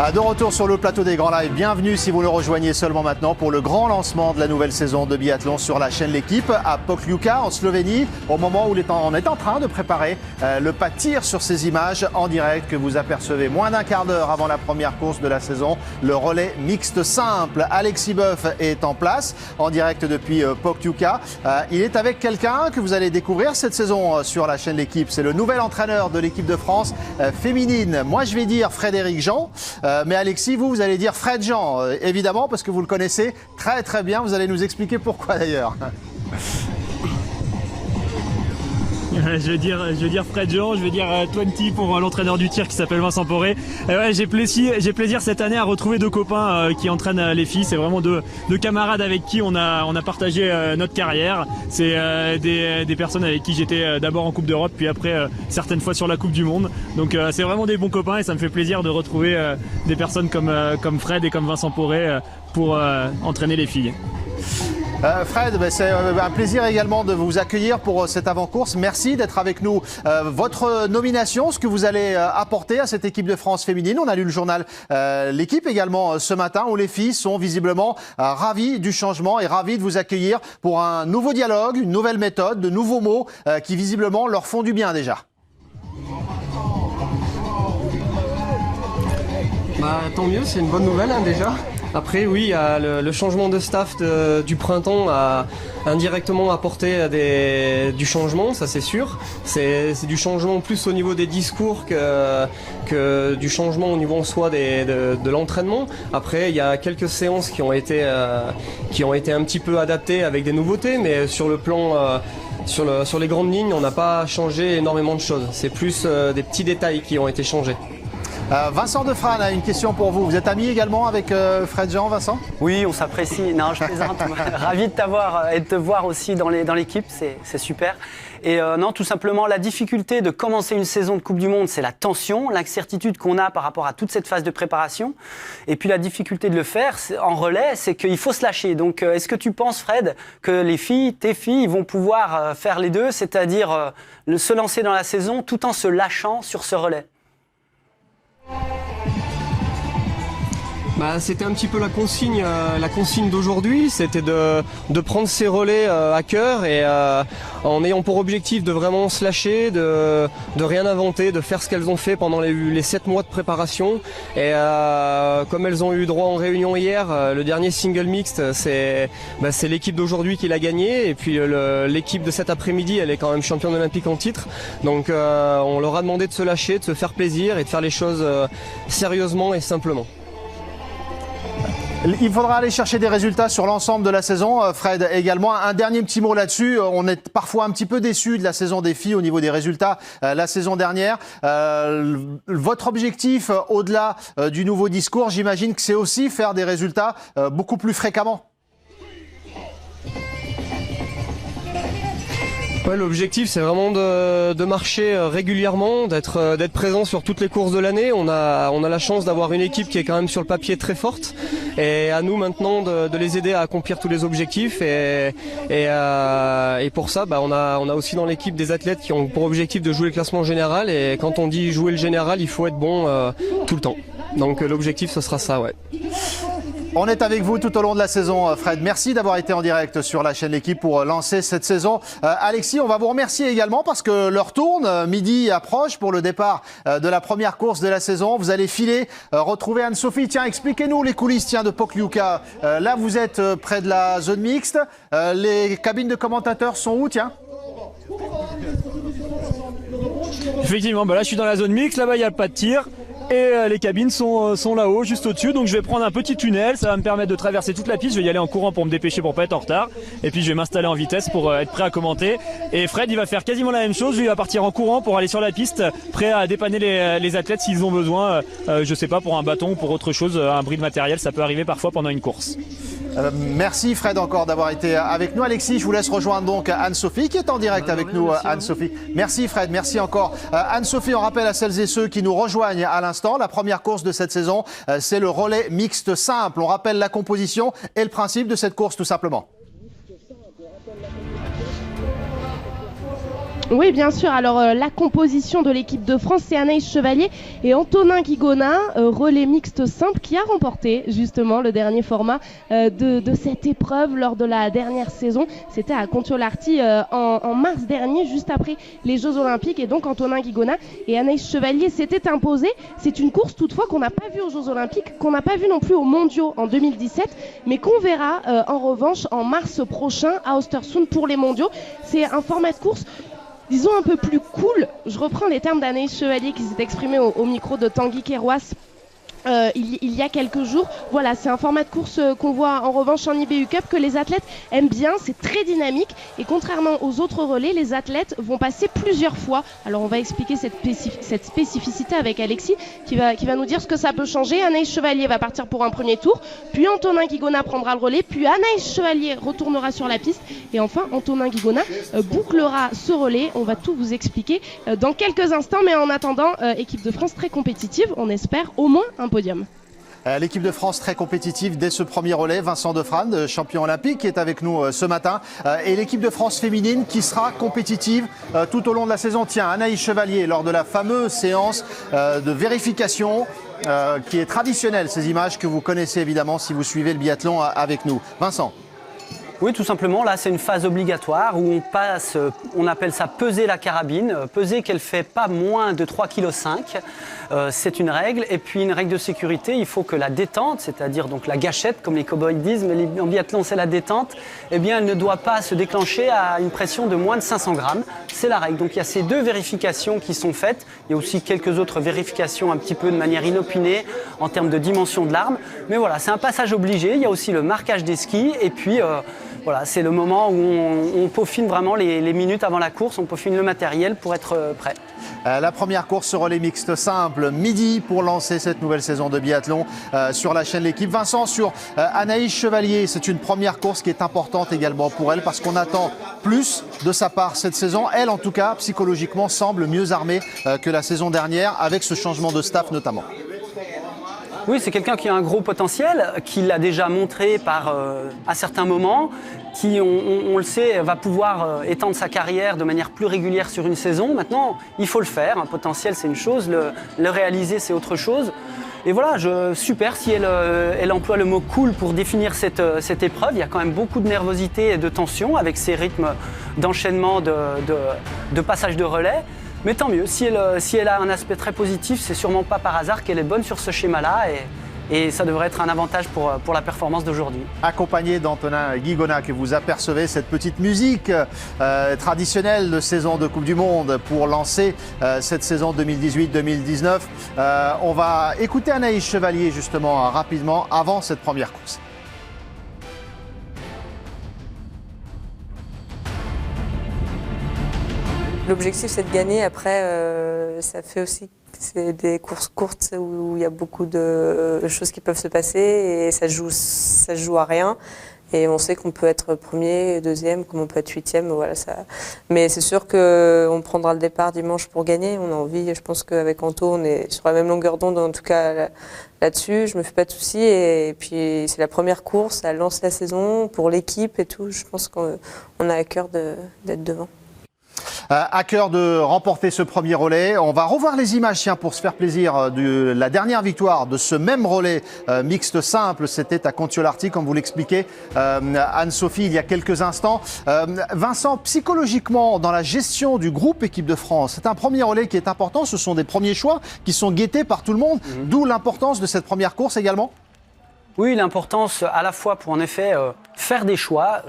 De retour sur le plateau des Grands Lives, bienvenue si vous nous rejoignez seulement maintenant pour le grand lancement de la nouvelle saison de biathlon sur la chaîne L'Équipe à Pokljuka en Slovénie, au moment où on est en train de préparer le pas de tir sur ces images en direct que vous apercevez moins d'un quart d'heure avant la première course de la saison, le relais mixte simple. Alexis Boeuf est en place en direct depuis Pokljuka. Il est avec quelqu'un que vous allez découvrir cette saison sur la chaîne L'Équipe, c'est le nouvel entraîneur de l'équipe de France féminine. Moi je vais dire Frédéric Jean. Mais Alexis, vous allez dire Fred Jean, évidemment, parce que vous le connaissez très très bien. Vous allez nous expliquer pourquoi d'ailleurs. Je vais dire Fred Jean, je vais dire 20 pour l'entraîneur du tir qui s'appelle Vincent Poré. Et ouais, j'ai plaisir cette année à retrouver deux copains qui entraînent les filles. C'est vraiment deux camarades avec qui on a partagé notre carrière. C'est des personnes avec qui j'étais d'abord en Coupe d'Europe, puis après certaines fois sur la Coupe du Monde. Donc c'est vraiment des bons copains et ça me fait plaisir de retrouver des personnes comme Fred et comme Vincent Poré pour entraîner les filles. Fred, c'est un plaisir également de vous accueillir pour cette avant-course. Merci d'être avec nous. Votre nomination, ce que vous allez apporter à cette équipe de France féminine. On a lu le journal L'Équipe également ce matin où les filles sont visiblement ravies du changement et ravies de vous accueillir pour un nouveau dialogue, une nouvelle méthode, de nouveaux mots qui visiblement leur font du bien déjà. Tant mieux, c'est une bonne nouvelle déjà. Après oui, le changement de staff du printemps a indirectement apporté du changement, ça c'est sûr. C'est du changement plus au niveau des discours que du changement au niveau en soi de l'entraînement. Après il y a quelques séances qui ont été un petit peu adaptées avec des nouveautés, mais sur le plan sur les grandes lignes on n'a pas changé énormément de choses. C'est plus des petits détails qui ont été changés. Vincent Defrane a une question pour vous. Vous êtes ami également avec Fred Jean, Vincent? Oui, on s'apprécie. Non, je plaisante. Ravi de t'avoir et de te voir aussi dans l'équipe, c'est super. Et non, tout simplement, la difficulté de commencer une saison de Coupe du Monde, c'est la tension, l'incertitude qu'on a par rapport à toute cette phase de préparation. Et puis la difficulté de le faire en relais, c'est qu'il faut se lâcher. Donc, est-ce que tu penses, Fred, que tes filles, vont pouvoir faire les deux, c'est-à-dire se lancer dans la saison tout en se lâchant sur ce relais? C'était un petit peu la consigne d'aujourd'hui, c'était de prendre ces relais à cœur et en ayant pour objectif de vraiment se lâcher, de rien inventer, de faire ce qu'elles ont fait pendant les 7 mois de préparation. Et comme elles ont eu droit en réunion hier, le dernier single mixte, c'est l'équipe d'aujourd'hui qui l'a gagné. Et puis l'équipe de cet après-midi, elle est quand même championne olympique en titre. Donc on leur a demandé de se lâcher, de se faire plaisir et de faire les choses sérieusement et simplement. Il faudra aller chercher des résultats sur l'ensemble de la saison. Fred, également, un dernier petit mot là-dessus. On est parfois un petit peu déçus de la saison des filles au niveau des résultats la saison dernière. Votre objectif, au-delà du nouveau discours, j'imagine que c'est aussi faire des résultats beaucoup plus fréquemment. Ouais, l'objectif c'est vraiment de marcher régulièrement, d'être présent sur toutes les courses de l'année. On a la chance d'avoir une équipe qui est quand même sur le papier très forte et à nous maintenant de les aider à accomplir tous les objectifs et pour ça on a aussi dans l'équipe des athlètes qui ont pour objectif de jouer le classement général et quand on dit jouer le général il faut être bon tout le temps. Donc l'objectif ce sera ça, ouais. On est avec vous tout au long de la saison, Fred. Merci d'avoir été en direct sur la chaîne L'Équipe pour lancer cette saison. Alexis, on va vous remercier également parce que l'heure tourne. Midi approche pour le départ de la première course de la saison. Vous allez filer, retrouver Anne-Sophie. Tiens, expliquez-nous les coulisses de Pokljuka. Là, vous êtes près de la zone mixte. Les cabines de commentateurs sont où, tiens ? Effectivement, là je suis dans la zone mixte. Là-bas, il n'y a pas de tir. Et les cabines sont là-haut, juste au-dessus. Donc je vais prendre un petit tunnel, ça va me permettre de traverser toute la piste. Je vais y aller en courant pour me dépêcher pour pas être en retard. Et puis je vais m'installer en vitesse pour être prêt à commenter. Et Fred, il va faire quasiment la même chose. Lui, il va partir en courant pour aller sur la piste, prêt à dépanner les athlètes s'ils ont besoin. Je sais pas, pour un bâton ou pour autre chose, un bris de matériel, ça peut arriver parfois pendant une course. Merci Fred encore d'avoir été avec nous. Alexis, je vous laisse rejoindre donc Anne-Sophie qui est en direct avec nous. Anne-Sophie. Merci Fred, merci encore. Anne-Sophie, on rappelle à celles et ceux qui nous rejoignent à l'instant, la première course de cette saison, c'est le relais mixte simple. On rappelle la composition et le principe de cette course tout simplement. Oui, bien sûr. Alors, la composition de l'équipe de France, c'est Anaïs Chevalier et Antonin Guigona, relais mixte simple, qui a remporté justement le dernier format de cette épreuve lors de la dernière saison. C'était à Kontiolahti en mars dernier, juste après les Jeux Olympiques. Et donc, Antonin Guigona et Anaïs Chevalier s'étaient imposés. C'est une course toutefois qu'on n'a pas vue aux Jeux Olympiques, qu'on n'a pas vue non plus aux Mondiaux en 2017, mais qu'on verra en revanche en mars prochain à Östersund pour les Mondiaux. C'est un format de course, disons, un peu plus cool. Je reprends les termes d'Anaïs Chevalier qui s'est exprimée au micro de Tanguy Kerouas il y a quelques jours. Voilà, c'est un format de course qu'on voit en revanche en IBU Cup, que les athlètes aiment bien. C'est très dynamique et contrairement aux autres relais, les athlètes vont passer plusieurs fois. Alors on va expliquer cette spécificité avec Alexis qui va nous dire ce que ça peut changer. Anaïs Chevalier va partir pour un premier tour, puis Antonin Guigona prendra le relais, puis Anaïs Chevalier retournera sur la piste et enfin Antonin Guigona bouclera ce relais. On va tout vous expliquer dans quelques instants, mais en attendant, équipe de France très compétitive, on espère au moins un podium. L'équipe de France très compétitive dès ce premier relais, Vincent Defrane, champion olympique, qui est avec nous ce matin. Et l'équipe de France féminine qui sera compétitive tout au long de la saison. Tiens, Anaïs Chevalier, lors de la fameuse séance de vérification qui est traditionnelle, ces images que vous connaissez évidemment si vous suivez le biathlon avec nous. Vincent. Oui, tout simplement, là c'est une phase obligatoire où on passe, on appelle ça peser la carabine, peser qu'elle fait pas moins de 3,5 kg, c'est une règle. Et puis une règle de sécurité, il faut que la détente, c'est-à-dire donc la gâchette comme les cow-boys disent, mais en biathlon c'est la détente, eh bien elle ne doit pas se déclencher à une pression de moins de 500 grammes, c'est la règle. Donc il y a ces deux vérifications qui sont faites, il y a aussi quelques autres vérifications un petit peu de manière inopinée en termes de dimension de l'arme, mais voilà, c'est un passage obligé. Il y a aussi le marquage des skis et puis voilà, c'est le moment où on peaufine vraiment les minutes avant la course, on peaufine le matériel pour être prêt. La première course sur relais mixte simple, midi, pour lancer cette nouvelle saison de biathlon sur la chaîne L'Équipe. Vincent, sur Anaïs Chevalier, c'est une première course qui est importante également pour elle parce qu'on attend plus de sa part cette saison. Elle, en tout cas, psychologiquement, semble mieux armée que la saison dernière avec ce changement de staff notamment. Oui, c'est quelqu'un qui a un gros potentiel, qui l'a déjà montré à certains moments, qui, on le sait, va pouvoir étendre sa carrière de manière plus régulière sur une saison. Maintenant, il faut le faire. Un potentiel, c'est une chose, le réaliser, c'est autre chose. Et voilà, super si elle emploie le mot cool pour définir cette épreuve. Il y a quand même beaucoup de nervosité et de tension avec ces rythmes d'enchaînement de passage de relais. Mais tant mieux, si elle a un aspect très positif, c'est sûrement pas par hasard qu'elle est bonne sur ce schéma-là et ça devrait être un avantage pour la performance d'aujourd'hui. Accompagné d'Antonin Guigona, que vous apercevez cette petite musique traditionnelle de saison de Coupe du Monde pour lancer cette saison 2018-2019. On va écouter Anaïs Chevalier justement rapidement avant cette première course. L'objectif, c'est de gagner. Après, ça fait aussi que c'est des courses courtes où il y a beaucoup de choses qui peuvent se passer et ça se joue à rien. Et on sait qu'on peut être premier, deuxième, comme on peut être huitième. Voilà, ça. Mais c'est sûr qu'on prendra le départ dimanche pour gagner. On a envie. Je pense qu'avec Anto, on est sur la même longueur d'onde, en tout cas là-dessus. Je me fais pas de soucis. Et puis, c'est la première course. Elle lance la saison pour l'équipe et tout. Je pense qu'on a à cœur d'être devant. À cœur de remporter ce premier relais. On va revoir les images pour se faire plaisir de la dernière victoire de ce même relais mixte simple. C'était à Kontiolahti, comme vous l'expliquez Anne-Sophie il y a quelques instants. Vincent, psychologiquement, dans la gestion du groupe équipe de France, c'est un premier relais qui est important. Ce sont des premiers choix qui sont guettés par tout le monde. D'où l'importance de cette première course également. Oui, l'importance à la fois pour en effet faire des choix,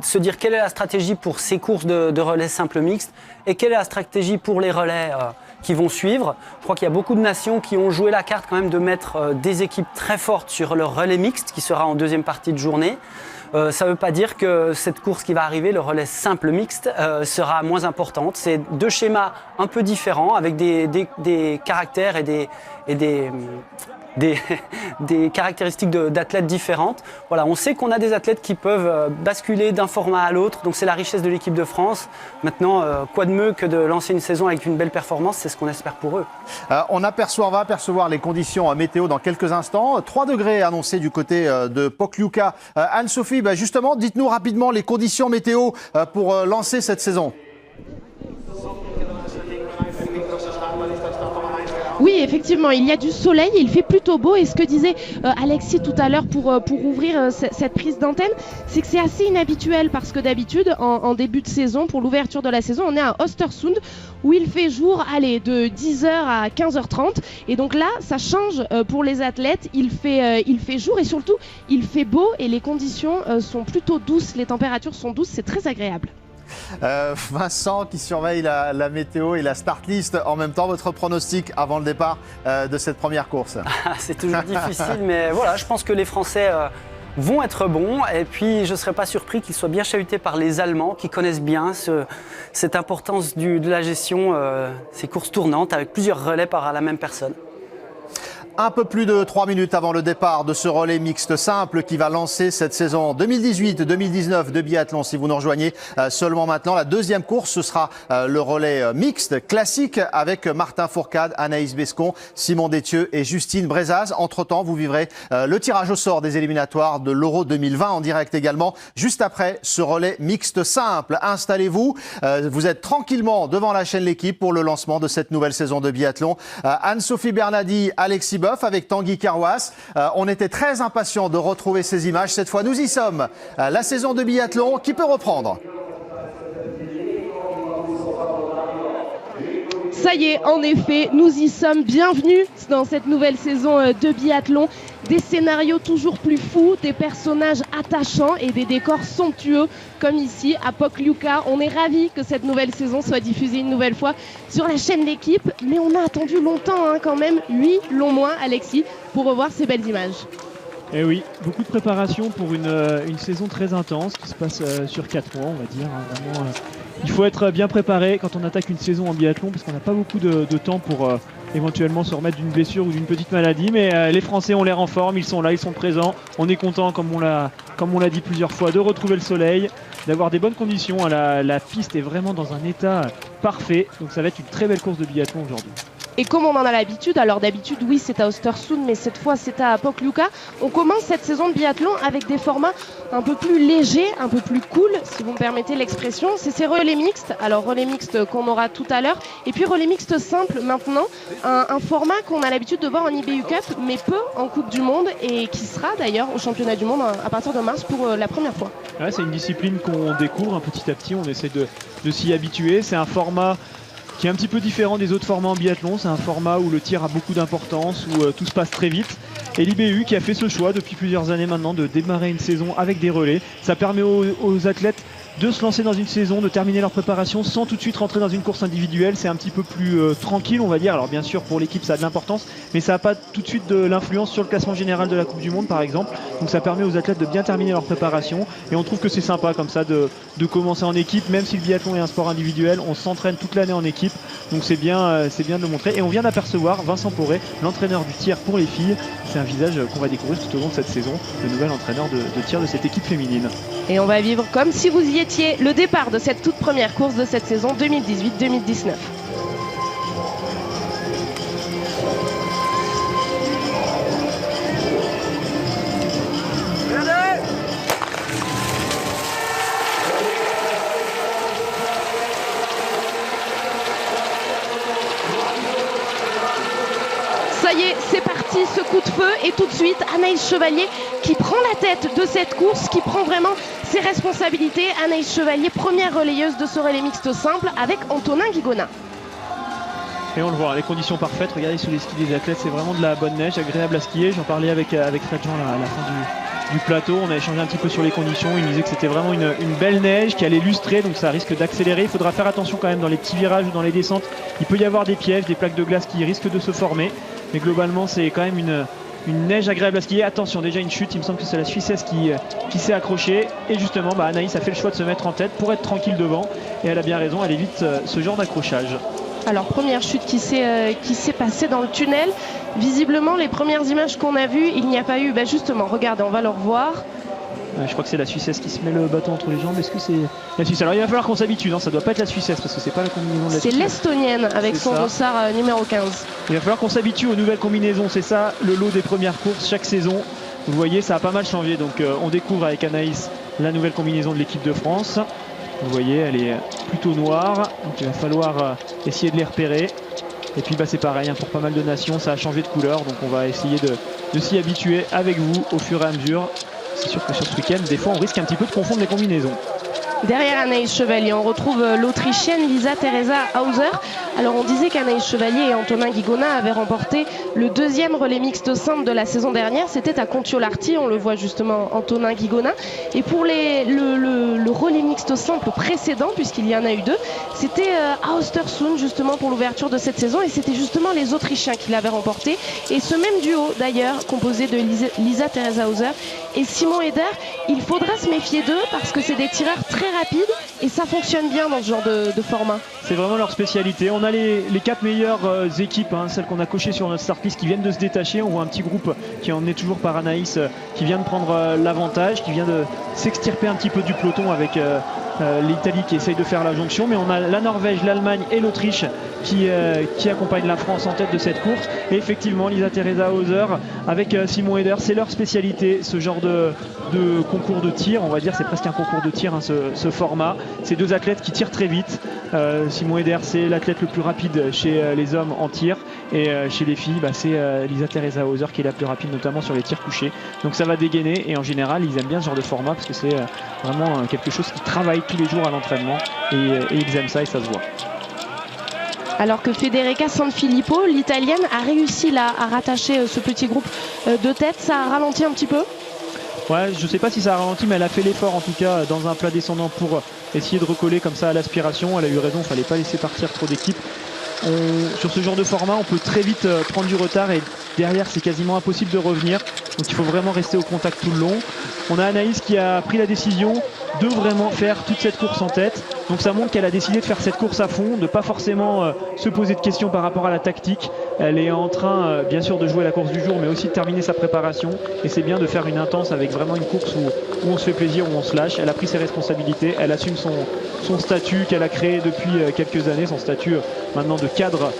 se dire quelle est la stratégie pour ces courses de relais simple mixte et quelle est la stratégie pour les relais qui vont suivre. Je crois qu'il y a beaucoup de nations qui ont joué la carte quand même de mettre des équipes très fortes sur le relais mixte qui sera en deuxième partie de journée. Ça ne veut pas dire que cette course qui va arriver, le relais simple mixte, sera moins importante. C'est deux schémas un peu différents avec des caractères et des caractéristiques d'athlètes différentes. Voilà, on sait qu'on a des athlètes qui peuvent basculer d'un format à l'autre, donc c'est la richesse de l'équipe de France. Maintenant, quoi de mieux que de lancer une saison avec une belle performance, c'est ce qu'on espère pour eux. On va apercevoir les conditions météo dans quelques instants. 3 degrés annoncés du côté de Pokljuka. Anne-Sophie, justement, dites-nous rapidement les conditions météo pour lancer cette saison. Oui, effectivement, il y a du soleil, il fait plutôt beau et ce que disait Alexis tout à l'heure pour ouvrir cette prise d'antenne, c'est que c'est assez inhabituel parce que d'habitude, en début de saison, pour l'ouverture de la saison, on est à Östersund où il fait jour, allez, de 10h à 15h30 et donc là, ça change pour les athlètes, il fait jour et surtout, il fait beau et les conditions sont plutôt douces, les températures sont douces, c'est très agréable. Vincent qui surveille la météo et la start list en même temps. Votre pronostic avant le départ de cette première course? C'est toujours difficile, mais voilà, je pense que les Français vont être bons. Et puis, je ne serais pas surpris qu'ils soient bien chahutés par les Allemands qui connaissent bien cette importance de la gestion, ces courses tournantes avec plusieurs relais par la même personne. Un peu plus de 3 minutes avant le départ de ce relais mixte simple qui va lancer cette saison 2018-2019 de biathlon. Si vous nous rejoignez seulement maintenant, la deuxième course, ce sera le relais mixte classique avec Martin Fourcade, Anaïs Bescon, Simon Détieux et Justine Brezaz. Entre-temps, vous vivrez le tirage au sort des éliminatoires de l'Euro 2020 en direct également, juste après ce relais mixte simple. Installez-vous, vous êtes tranquillement devant la chaîne L'Équipe pour le lancement de cette nouvelle saison de biathlon. Anne-Sophie Bernadi, Alexis Boeuf avec Tanguy Carwas. On était très impatients de retrouver ces images. Cette fois, nous y sommes. La saison de biathlon qui peut reprendre. Ça y est, en effet, nous y sommes. Bienvenue dans cette nouvelle saison de biathlon. Des scénarios toujours plus fous, des personnages attachants et des décors somptueux comme ici à Pokljuka. On est ravis que cette nouvelle saison soit diffusée une nouvelle fois sur la chaîne L'Équipe. Mais on a attendu longtemps quand même, 8 longs mois, Alexis, pour revoir ces belles images. Et oui, beaucoup de préparation pour une saison très intense qui se passe sur 4 mois, on va dire. Vraiment, il faut être bien préparé quand on attaque une saison en biathlon parce qu'on n'a pas beaucoup de temps pour éventuellement se remettre d'une blessure ou d'une petite maladie. Mais les Français ont l'air en forme, ils sont là, ils sont présents. On est content, comme on l'a dit plusieurs fois, de retrouver le soleil, d'avoir des bonnes conditions. La piste est vraiment dans un état parfait. Donc ça va être une très belle course de biathlon aujourd'hui. Et comme on en a l'habitude, alors d'habitude oui c'est à Östersund mais cette fois c'est à Pokljuka, on commence cette saison de biathlon avec des formats un peu plus légers, un peu plus cool si vous me permettez l'expression. C'est ces relais mixtes, alors relais mixtes qu'on aura tout à l'heure et puis relais mixtes simples maintenant, un format qu'on a l'habitude de voir en IBU Cup mais peu en Coupe du Monde et qui sera d'ailleurs au championnat du monde à partir de mars pour la première fois. Ouais, c'est une discipline qu'on découvre petit à petit, on essaie de s'y habituer, c'est un format qui est un petit peu différent des autres formats en biathlon. C'est un format où le tir a beaucoup d'importance, où tout se passe très vite. Et l'IBU qui a fait ce choix depuis plusieurs années maintenant de démarrer une saison avec des relais. Ça permet aux athlètes de se lancer dans une saison, de terminer leur préparation sans tout de suite rentrer dans une course individuelle. C'est un petit peu plus tranquille, on va dire. Alors bien sûr, pour l'équipe, ça a de l'importance, mais ça n'a pas tout de suite de l'influence sur le classement général de la Coupe du Monde, par exemple. Donc ça permet aux athlètes de bien terminer leur préparation. Et on trouve que c'est sympa comme ça de commencer en équipe, même si le biathlon est un sport individuel. On s'entraîne toute l'année en équipe, donc c'est bien de le montrer. Et on vient d'apercevoir Vincent Poré, l'entraîneur du tir pour les filles. C'est un visage qu'on va découvrir tout au long de cette saison, le nouvel entraîneur de tir de cette équipe féminine. Et on va vivre comme si vous y étiez le départ de cette toute première course de cette saison 2018-2019. Ça y est, c'est parti, ce coup de feu. Et tout de suite, Anaïs Chevalier qui prend la tête de cette course, qui prend vraiment ses responsabilités. Anaïs Chevalier, première relayeuse de ce relais mixte simple avec Antonin Guigona. Et on le voit, les conditions parfaites. Regardez sous les skis des athlètes, c'est vraiment de la bonne neige, agréable à skier. J'en parlais avec Fred Jean à la fin du plateau. On a échangé un petit peu sur les conditions. Il me disait que c'était vraiment une belle neige qui allait lustrer, donc ça risque d'accélérer. Il faudra faire attention quand même dans les petits virages ou dans les descentes. Il peut y avoir des pièges, des plaques de glace qui risquent de se former. Mais globalement, c'est quand même une neige agréable à skier. Attention, déjà une chute. Il me semble que c'est la Suissesse qui s'est accrochée. Et justement, Anaïs a fait le choix de se mettre en tête pour être tranquille devant. Et elle a bien raison, elle évite ce genre d'accrochage. Alors première chute qui s'est passée dans le tunnel. Visiblement les premières images qu'on a vues, il n'y a pas eu, justement, regardez, on va le revoir. Je crois que c'est la Suissesse qui se met le bâton entre les jambes. Est-ce que c'est la Suisse? Alors il va falloir qu'on s'habitue, ça doit pas être la Suissesse parce que c'est pas la combinaison de la Suisse. C'est l'Estonienne avec son dossard numéro 15. Il va falloir qu'on s'habitue aux nouvelles combinaisons, c'est ça le lot des premières courses chaque saison. Vous voyez, ça a pas mal changé, donc on découvre avec Anaïs la nouvelle combinaison de l'équipe de France. Vous voyez, elle est plutôt noire, donc il va falloir essayer de les repérer. Et puis c'est pareil, hein, pour pas mal de nations, ça a changé de couleur. Donc on va essayer de s'y habituer avec vous au fur et à mesure. C'est sûr que sur ce week-end, des fois on risque un petit peu de confondre les combinaisons. Derrière Anaïs Chevalier, on retrouve l'Autrichienne Lisa Teresa Hauser. Alors on disait qu'Anaïs Chevalier et Antonin Guigona avaient remporté le 2e relais mixte simple de la saison dernière. C'était à Kontiolahti, on le voit justement Antonin Guigona. Et pour le relais mixte simple précédent, puisqu'il y en a eu 2, c'était à Östersund justement pour l'ouverture de cette saison. Et c'était justement les Autrichiens qui l'avaient remporté. Et ce même duo d'ailleurs, composé de Lisa Teresa Hauser et Simon Eder, il faudra se méfier d'eux parce que c'est des tireurs très rapides et ça fonctionne bien dans ce genre de format. C'est vraiment leur spécialité. On a les 4 meilleures équipes, hein, celles qu'on a cochées sur notre start list, qui viennent de se détacher. On voit un petit groupe qui est emmené toujours par Anaïs, qui vient de prendre l'avantage, qui vient de s'extirper un petit peu du peloton avec l'Italie qui essaye de faire la jonction. Mais on a la Norvège, l'Allemagne et l'Autriche qui accompagnent la France en tête de cette course. Et effectivement, Lisa Teresa Hauser avec Simon Eder, c'est leur spécialité, ce genre de concours de tir. On va dire c'est presque un concours de tir, hein, ce format. Ces 2 athlètes qui tirent très vite. Simon Eder, c'est l'athlète le plus rapide chez les hommes en tir. Et chez les filles, c'est Lisa Teresa Hauser qui est la plus rapide, notamment sur les tirs couchés. Donc ça va dégainer. Et en général, ils aiment bien ce genre de format parce que c'est vraiment quelque chose qu'ils travaillent tous les jours à l'entraînement. Et ils aiment ça et ça se voit. Alors que Federica Sanfilippo, l'italienne, a réussi là à rattacher ce petit groupe de tête. Ça a ralenti un petit peu? Ouais, je sais pas si ça a ralenti, mais elle a fait l'effort en tout cas dans un plat descendant pour essayer de recoller comme ça à l'aspiration. Elle a eu raison, il fallait pas laisser partir trop d'équipes. Sur ce genre de format, on peut très vite prendre du retard et derrière c'est quasiment impossible de revenir. Donc il faut vraiment rester au contact tout le long. On a Anaïs qui a pris la décision de vraiment faire toute cette course en tête. Donc ça montre qu'elle a décidé de faire cette course à fond, de pas forcément se poser de questions par rapport à la tactique. Elle est en train bien sûr de jouer la course du jour mais aussi de terminer sa préparation. Et c'est bien de faire une intense avec vraiment une course où on se fait plaisir, où on se lâche. Elle a pris ses responsabilités, elle assume son statut qu'elle a créé depuis quelques années, son statut maintenant de cadre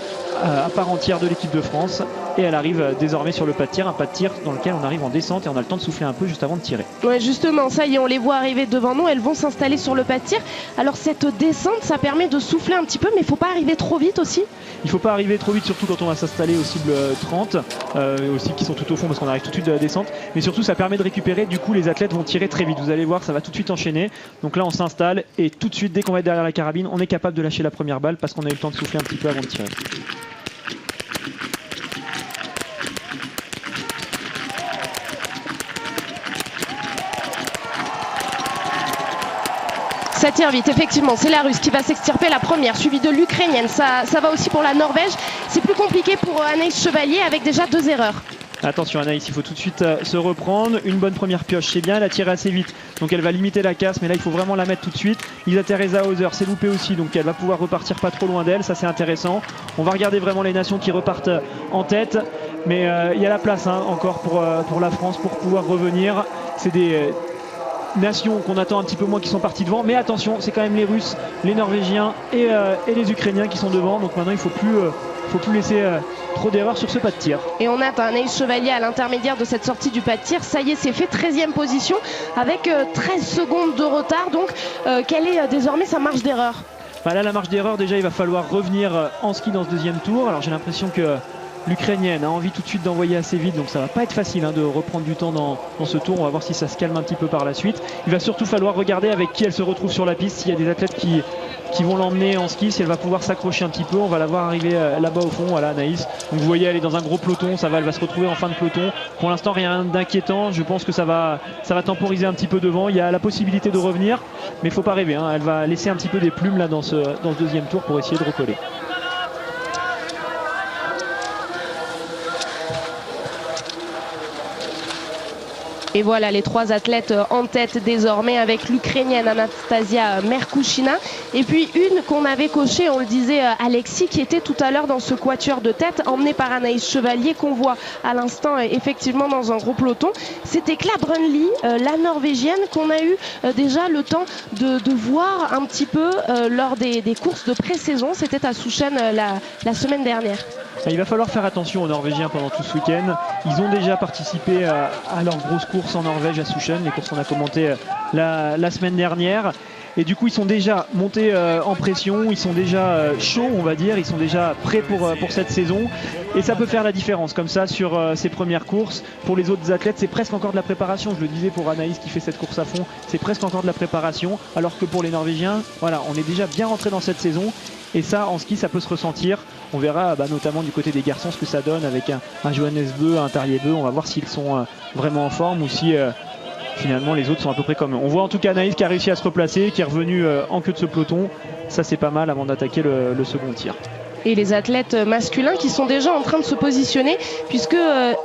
à part entière de l'équipe de France. Et elle arrive désormais sur le pas de tir, un pas de tir dans lequel on arrive en descente et on a le temps de souffler un peu juste avant de tirer. Ouais, justement, ça y est, on les voit arriver devant nous, elles vont s'installer sur le pas de tir. Alors cette descente, ça permet de souffler un petit peu, mais il ne faut pas arriver trop vite aussi. Il ne faut pas arriver trop vite, surtout quand on va s'installer au cible 30, aussi qui sont tout au fond parce qu'on arrive tout de suite de la descente. Mais surtout, ça permet de récupérer, du coup les athlètes vont tirer très vite. Vous allez voir, ça va tout de suite enchaîner. Donc là, on s'installe et tout de suite, dès qu'on va être derrière la carabine, on est capable de lâcher la première balle parce qu'on a eu le temps de souffler un petit peu avant de tirer. Ça tire vite, effectivement, c'est la Russe qui va s'extirper la première, suivie de l'Ukrainienne. Ça va aussi pour la Norvège. C'est plus compliqué pour Anaïs Chevalier avec déjà 2 erreurs. Attention Anaïs, il faut tout de suite se reprendre. Une bonne première pioche, c'est bien, elle a tiré assez vite. Donc elle va limiter la casse, mais là il faut vraiment la mettre tout de suite. Lisa Teresa Hauser s'est loupée aussi, donc elle va pouvoir repartir pas trop loin d'elle, ça c'est intéressant. On va regarder vraiment les nations qui repartent en tête. Mais il y a la place encore pour la France pour pouvoir revenir. C'est des nations qu'on attend un petit peu moins qui sont partis devant, mais attention, c'est quand même les Russes, les Norvégiens et les Ukrainiens qui sont devant, donc maintenant il faut plus laisser trop d'erreurs sur ce pas de tir. Et on attend Anaïs Chevalier à l'intermédiaire de cette sortie du pas de tir. Ça y est, c'est fait, 13e position avec 13 secondes de retard. Donc quelle est désormais sa marge d'erreur? Là, la marge d'erreur, déjà il va falloir revenir en ski dans ce deuxième tour. Alors j'ai l'impression que l'Ukrainienne a envie tout de suite d'envoyer assez vite, donc ça va pas être facile de reprendre du temps dans ce tour. On va voir si ça se calme un petit peu par la suite. Il va surtout falloir regarder avec qui elle se retrouve sur la piste, s'il y a des athlètes qui vont l'emmener en ski, si elle va pouvoir s'accrocher un petit peu. On va la voir arriver là-bas au fond, voilà Anaïs. Donc vous voyez, elle est dans un gros peloton, elle va se retrouver en fin de peloton. Pour l'instant, rien d'inquiétant, je pense que ça va temporiser un petit peu devant. Il y a la possibilité de revenir, mais il faut pas rêver, elle va laisser un petit peu des plumes là dans ce deuxième tour pour essayer de recoller. Et voilà les 3 athlètes en tête désormais avec l'Ukrainienne Anastasia Merkushina et puis une qu'on avait cochée, on le disait, Alexis, qui était tout à l'heure dans ce quatuor de tête emmené par Anaïs Chevalier qu'on voit à l'instant effectivement dans un gros peloton. C'était Kla Brunli, la Norvégienne, qu'on a eu déjà le temps de voir un petit peu lors des courses de pré-saison. C'était à Souchen la semaine dernière. Il va falloir faire attention aux Norvégiens pendant tout ce week-end. Ils ont déjà participé à leur grosse course en Norvège à Sushen, les courses qu'on a commentées la semaine dernière. Et du coup, ils sont déjà montés en pression, ils sont déjà chauds, on va dire, ils sont déjà prêts pour cette saison. Et ça peut faire la différence, comme ça, sur ces premières courses. Pour les autres athlètes, c'est presque encore de la préparation. Je le disais pour Anaïs qui fait cette course à fond, c'est presque encore de la préparation. Alors que pour les Norvégiens, voilà, on est déjà bien rentré dans cette saison. Et ça, en ski, ça peut se ressentir. On verra notamment du côté des garçons ce que ça donne avec un Johannes Beu, un Tarjei Bø. On va voir s'ils sont vraiment en forme ou si finalement les autres sont à peu près comme eux. On voit en tout cas Anaïs qui a réussi à se replacer, qui est revenu en queue de ce peloton. Ça, c'est pas mal avant d'attaquer le second tir. Et les athlètes masculins qui sont déjà en train de se positionner, puisque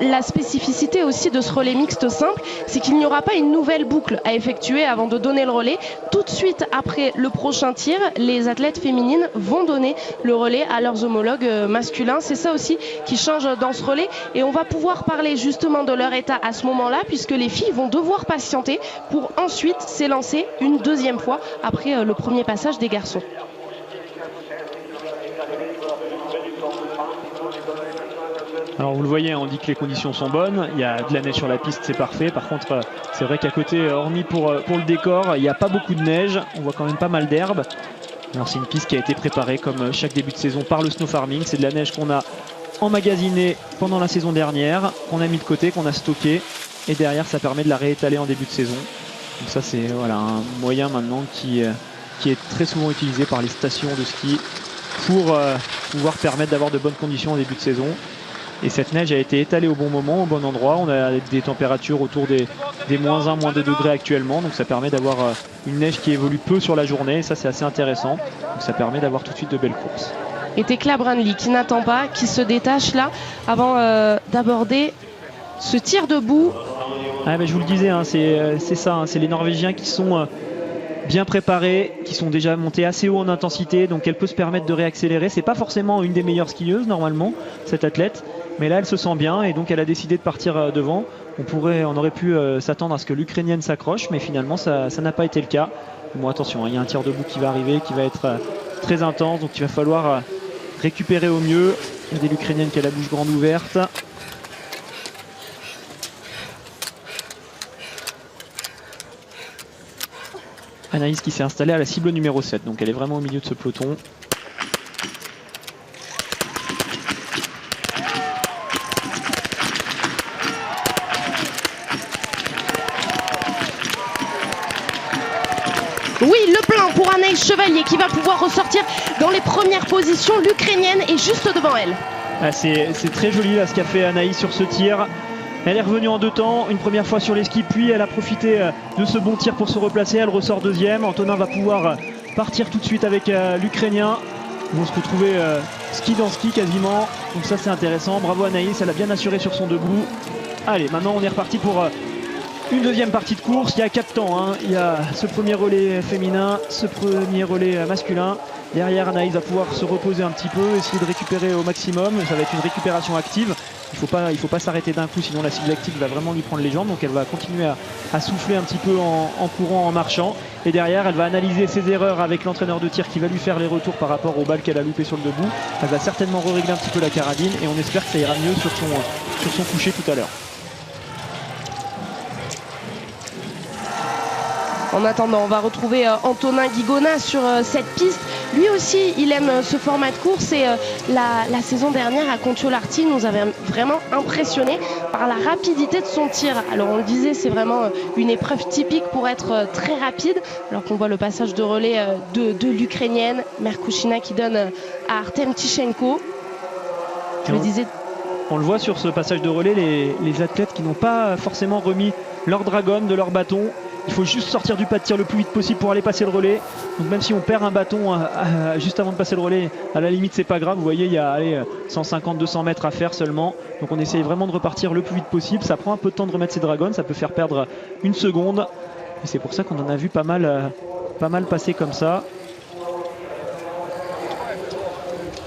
la spécificité aussi de ce relais mixte simple, c'est qu'il n'y aura pas une nouvelle boucle à effectuer avant de donner le relais. Tout de suite après le prochain tir, les athlètes féminines vont donner le relais à leurs homologues masculins. C'est ça aussi qui change dans ce relais, et on va pouvoir parler justement de leur état à ce moment-là, puisque les filles vont devoir patienter pour ensuite s'élancer une deuxième fois après le premier passage des garçons. Alors vous le voyez, on dit que les conditions sont bonnes, il y a de la neige sur la piste, c'est parfait. Par contre, c'est vrai qu'à côté, hormis pour le décor, il n'y a pas beaucoup de neige, on voit quand même pas mal d'herbe. Alors c'est une piste qui a été préparée comme chaque début de saison par le snow farming. C'est de la neige qu'on a emmagasinée pendant la saison dernière, qu'on a mis de côté, qu'on a stocké, et derrière ça permet de la réétaler en début de saison. Donc ça c'est un moyen maintenant qui est très souvent utilisé par les stations de ski pour pouvoir permettre d'avoir de bonnes conditions en début de saison. Et cette neige a été étalée au bon moment, au bon endroit. On a des températures autour des moins 1, moins 2 degrés actuellement. Donc ça permet d'avoir une neige qui évolue peu sur la journée. Et ça, c'est assez intéressant. Donc ça permet d'avoir tout de suite de belles courses. Et Tekla Brandli qui n'attend pas, qui se détache là avant d'aborder ce tir debout. Je vous le disais, c'est ça. C'est les Norvégiens qui sont bien préparés, qui sont déjà montés assez haut en intensité. Donc elle peut se permettre de réaccélérer. C'est pas forcément une des meilleures skieuses normalement, cette athlète. Mais là, elle se sent bien et donc elle a décidé de partir devant. On aurait pu s'attendre à ce que l'Ukrainienne s'accroche, mais finalement, ça n'a pas été le cas. Bon, attention, il y a un tir debout qui va arriver, qui va être très intense, donc il va falloir récupérer au mieux. Il y a l'Ukrainienne qui a la bouche grande ouverte. Anaïs qui s'est installée à la cible numéro 7, donc elle est vraiment au milieu de ce peloton. Oui, le plein pour Anaïs Chevalier qui va pouvoir ressortir dans les premières positions. L'Ukrainienne est juste devant elle. C'est très joli là, ce qu'a fait Anaïs sur ce tir. Elle est revenue en deux temps, une première fois sur les skis, puis elle a profité de ce bon tir pour se replacer. Elle ressort deuxième. Antonin va pouvoir partir tout de suite avec l'Ukrainien. Ils vont se retrouver ski dans ski quasiment. Donc ça c'est intéressant. Bravo Anaïs, elle a bien assuré sur son debout. Allez, maintenant on est reparti pour une deuxième partie de course. Il y a 4 temps. Il y a ce premier relais féminin, ce premier relais masculin. Derrière, Anaïs va pouvoir se reposer un petit peu, essayer de récupérer au maximum. Ça va être une récupération active. Il faut pas s'arrêter d'un coup, sinon la cible active va vraiment lui prendre les jambes. Donc elle va continuer à souffler un petit peu en courant, en marchant. Et derrière, elle va analyser ses erreurs avec l'entraîneur de tir qui va lui faire les retours par rapport aux balles qu'elle a loupées sur le debout. Elle va certainement régler un petit peu la carabine et on espère que ça ira mieux sur son coucher tout à l'heure. En attendant, on va retrouver Antonin Guigona sur cette piste. Lui aussi, il aime ce format de course et la saison dernière à Kontiolahti nous avait vraiment impressionné par la rapidité de son tir. Alors on le disait, c'est vraiment une épreuve typique pour être très rapide. Alors qu'on voit le passage de relais de l'Ukrainienne, Merkushina qui donne à Artem Tichenko. Je le disais. On le voit sur ce passage de relais, les athlètes qui n'ont pas forcément remis leur dragon de leur bâton. Il faut juste sortir du pas de tir le plus vite possible pour aller passer le relais. Donc même si on perd un bâton juste avant de passer le relais, à la limite c'est pas grave. Vous voyez, il y a 150-200 mètres à faire seulement. Donc on essaye vraiment de repartir le plus vite possible. Ça prend un peu de temps de remettre ses dragons, ça peut faire perdre une seconde. Et c'est pour ça qu'on en a vu pas mal passer comme ça.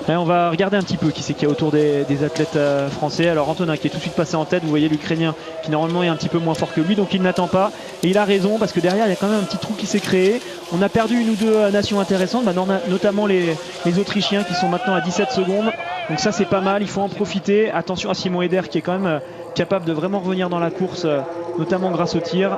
Et on va regarder un petit peu qui c'est qu'il y a autour des athlètes français. Alors Antonin qui est tout de suite passé en tête, vous voyez l'Ukrainien qui normalement est un petit peu moins fort que lui, donc il n'attend pas. Et il a raison parce que derrière il y a quand même un petit trou qui s'est créé. On a perdu une ou deux nations intéressantes, notamment les Autrichiens qui sont maintenant à 17 secondes. Donc ça c'est pas mal, il faut en profiter. Attention à Simon Eder qui est quand même capable de vraiment revenir dans la course, notamment grâce au tir.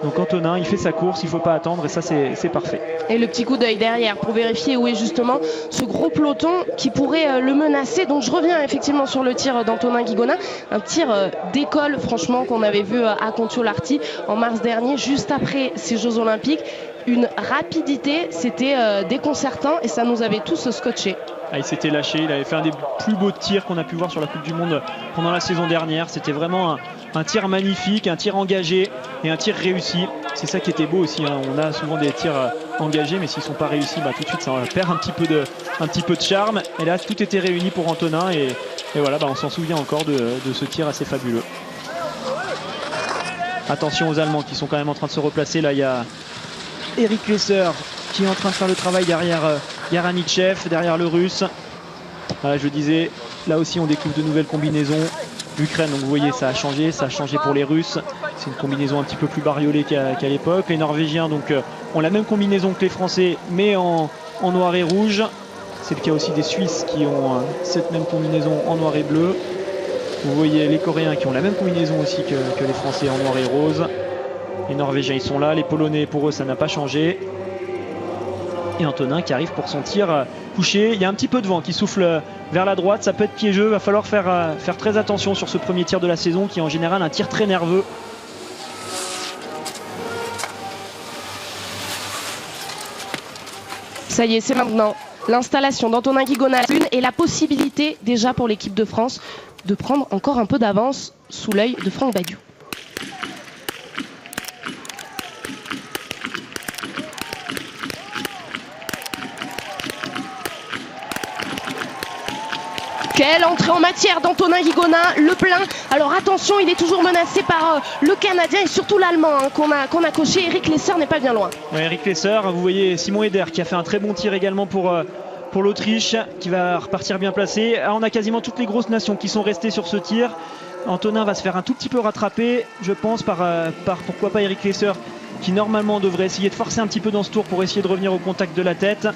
Donc Antonin, il fait sa course, il ne faut pas attendre et ça c'est parfait. Et le petit coup d'œil derrière pour vérifier où est justement ce gros peloton qui pourrait le menacer. Donc je reviens effectivement sur le tir d'Antonin Guigona. Un tir d'école franchement qu'on avait vu à Contiolarty en mars dernier, juste après ces Jeux Olympiques. Une rapidité, c'était déconcertant et ça nous avait tous scotchés. Ah, il s'était lâché, il avait fait un des plus beaux tirs qu'on a pu voir sur la Coupe du Monde pendant la saison dernière. C'était vraiment un tir magnifique, un tir engagé et un tir réussi. C'est ça qui était beau aussi, hein. On a souvent des tirs engagés, mais s'ils ne sont pas réussis, tout de suite ça perd un petit peu de charme. Et là, tout était réuni pour Antonin et voilà, on s'en souvient encore de ce tir assez fabuleux. Attention aux Allemands qui sont quand même en train de se replacer. Là, il y a Eric Lesser qui est en train de faire le travail derrière Yaranitchev, derrière le Russe. Voilà, je disais, là aussi on découvre de nouvelles combinaisons. L'Ukraine, donc vous voyez, ça a changé pour les Russes. C'est une combinaison un petit peu plus bariolée qu'à l'époque. Les Norvégiens donc ont la même combinaison que les Français, mais en noir et rouge. C'est le cas aussi des Suisses qui ont cette même combinaison en noir et bleu. Vous voyez les Coréens qui ont la même combinaison aussi que les Français en noir et rose. Les Norvégiens ils sont là, les Polonais pour eux ça n'a pas changé. Et Antonin qui arrive pour son tir couché. Il y a un petit peu de vent qui souffle vers la droite, ça peut être piégeux, va falloir faire très attention sur ce premier tir de la saison qui est en général un tir très nerveux. Ça y est, c'est maintenant l'installation d'Antonin Guigona et la possibilité déjà pour l'équipe de France de prendre encore un peu d'avance sous l'œil de Franck Badiou. Quelle entrée en matière d'Antonin Guigona, le plein. Alors attention, il est toujours menacé par le Canadien et surtout l'Allemand qu'on a coché. Eric Lesser n'est pas bien loin. Ouais, Eric Lesser, vous voyez Simon Eder qui a fait un très bon tir également pour l'Autriche, qui va repartir bien placé. On a quasiment toutes les grosses nations qui sont restées sur ce tir. Antonin va se faire un tout petit peu rattraper, je pense, par pourquoi pas Eric Lesser, qui normalement devrait essayer de forcer un petit peu dans ce tour pour essayer de revenir au contact de la tête.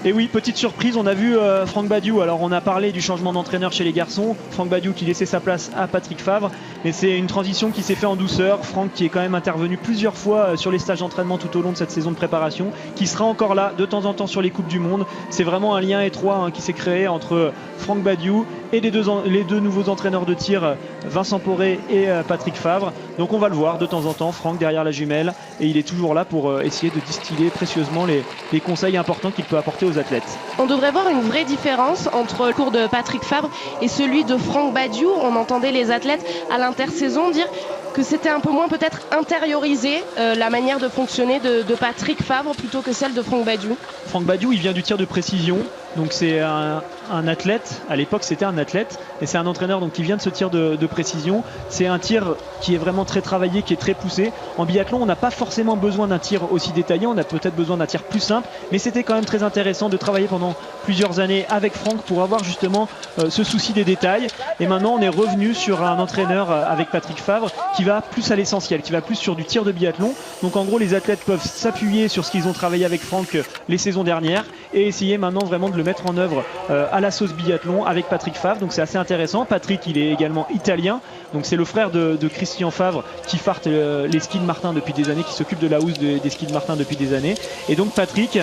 Et oui, petite surprise, on a vu Franck Badiou. Alors on a parlé du changement d'entraîneur chez les garçons. Franck Badiou qui laissait sa place à Patrick Favre. Mais c'est une transition qui s'est faite en douceur. Franck qui est quand même intervenu plusieurs fois sur les stages d'entraînement tout au long de cette saison de préparation. Qui sera encore là de temps en temps sur les Coupes du Monde. C'est vraiment un lien étroit qui s'est créé entre Franck Badiou et les deux nouveaux entraîneurs de tir, Vincent Poré et Patrick Favre. Donc on va le voir de temps en temps, Franck derrière la jumelle. Et il est toujours là pour essayer de distiller précieusement les conseils importants qu'il peut apporter aux athlètes. On devrait voir une vraie différence entre le cours de Patrick Favre et celui de Franck Badiou. On entendait les athlètes à l'intersaison dire que c'était un peu moins peut-être intériorisé la manière de fonctionner de Patrick Favre plutôt que celle de Franck Badiou. Franck Badiou, il vient du tir de précision, donc c'est un athlète, à l'époque c'était un athlète, et c'est un entraîneur donc qui vient de ce tir de précision. C'est un tir qui est vraiment très travaillé, qui est très poussé. En biathlon, on n'a pas forcément besoin d'un tir aussi détaillé, on a peut-être besoin d'un tir plus simple, mais c'était quand même très intéressant de travailler pendant plusieurs années avec Franck pour avoir justement ce souci des détails. Et maintenant on est revenu sur un entraîneur avec Patrick Favre qui va plus à l'essentiel, qui va plus sur du tir de biathlon. Donc en gros les athlètes peuvent s'appuyer sur ce qu'ils ont travaillé avec Franck les saisons dernières et essayer maintenant vraiment de le mettre en œuvre à la sauce biathlon avec Patrick Favre. Donc c'est assez intéressant. Patrick, il est également italien, donc c'est le frère de Christian Favre qui farte les skis de Martin depuis des années, qui s'occupe de la housse des skis de Martin depuis des années. Et donc Patrick,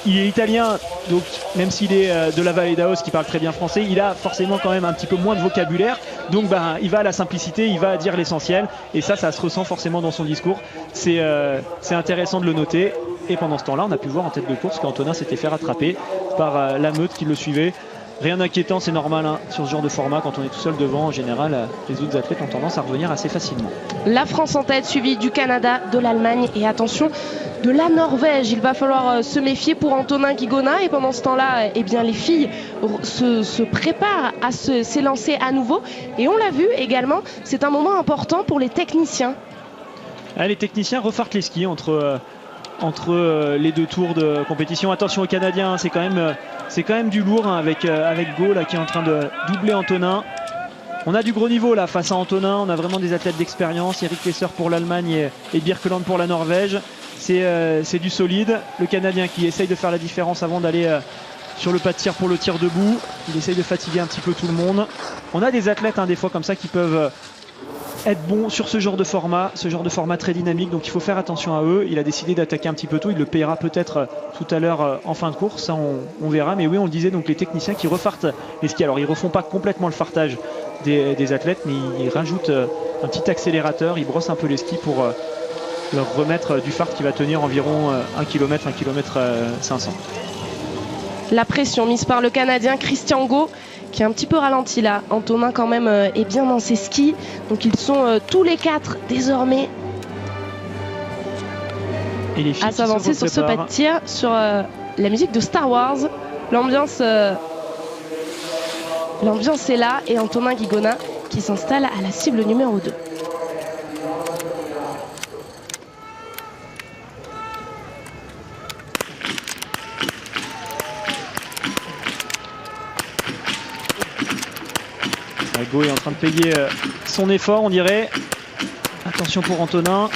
il est italien, donc même s'il est de la vallée d'Aoste, qui parle très bien français, il a forcément quand même un petit peu moins de vocabulaire. Donc il va à la simplicité, il va dire l'essentiel, et ça se ressent forcément dans son discours. C'est intéressant de le noter. Et pendant ce temps-là, on a pu voir en tête de course qu'Antonin s'était fait rattraper par la meute qui le suivait. Rien d'inquiétant, c'est normal sur ce genre de format. Quand on est tout seul devant, en général, les autres athlètes ont tendance à revenir assez facilement. La France en tête, suivie du Canada, de l'Allemagne et attention, de la Norvège. Il va falloir se méfier pour Antonin Guigona. Et pendant ce temps-là, eh bien, les filles se préparent à s'élancer à nouveau. Et on l'a vu également, c'est un moment important pour les techniciens. Les techniciens refartent les skis entre les deux tours de compétition. Attention aux Canadiens, c'est quand même du lourd avec Go là, qui est en train de doubler Antonin. On a du gros niveau là face à Antonin, on a vraiment des athlètes d'expérience. Eric Lesser pour l'Allemagne et Birkeland pour la Norvège. C'est du solide. Le Canadien qui essaye de faire la différence avant d'aller sur le pas de tir pour le tir debout. Il essaye de fatiguer un petit peu tout le monde. On a des athlètes des fois comme ça qui peuvent être bons sur ce genre de format très dynamique, donc il faut faire attention à eux. Il a décidé d'attaquer un petit peu tôt, il le payera peut-être tout à l'heure en fin de course, ça on verra. Mais oui, on le disait, donc les techniciens qui refartent les skis, alors ils refont pas complètement le fartage des athlètes, mais ils rajoutent un petit accélérateur, ils brossent un peu les skis pour leur remettre du fart qui va tenir environ 1 km, 1 km 500. La pression mise par le Canadien Christian Gault, qui est un petit peu ralenti là. Antonin quand même est bien dans ses skis. Donc ils sont tous les 4 désormais et les filles à s'avancer sur ce pas de tir, sur la musique de Star Wars. L'ambiance est là, et Antonin Guigona qui s'installe à la cible numéro 2. Gault est en train de payer son effort, on dirait. Attention pour Antonin.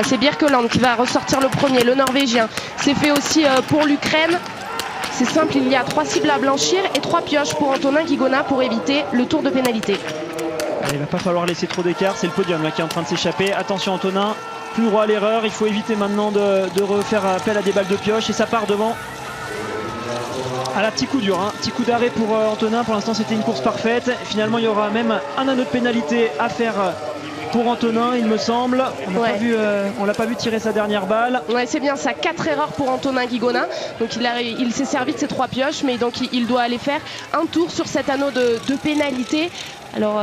C'est Birkeland qui va ressortir le premier, le Norvégien. C'est fait aussi pour l'Ukraine. C'est simple, il y a 3 cibles à blanchir et 3 pioches pour Antonin Guigona pour éviter le tour de pénalité. Il va pas falloir laisser trop d'écart, c'est le podium là qui est en train de s'échapper. Attention Antonin, plus droit à l'erreur, il faut éviter maintenant de refaire appel à des balles de pioche, et ça part devant. À la petit coup dur, petit coup d'arrêt pour Antonin. Pour l'instant c'était une course parfaite. Finalement il y aura même un anneau de pénalité à faire pour Antonin, il me semble. On l'a pas vu tirer sa dernière balle. Ouais, c'est bien ça, 4 erreurs pour Antonin Guigona. Donc il s'est servi de ses 3 pioches, mais donc il doit aller faire un tour sur cet anneau de pénalité. Alors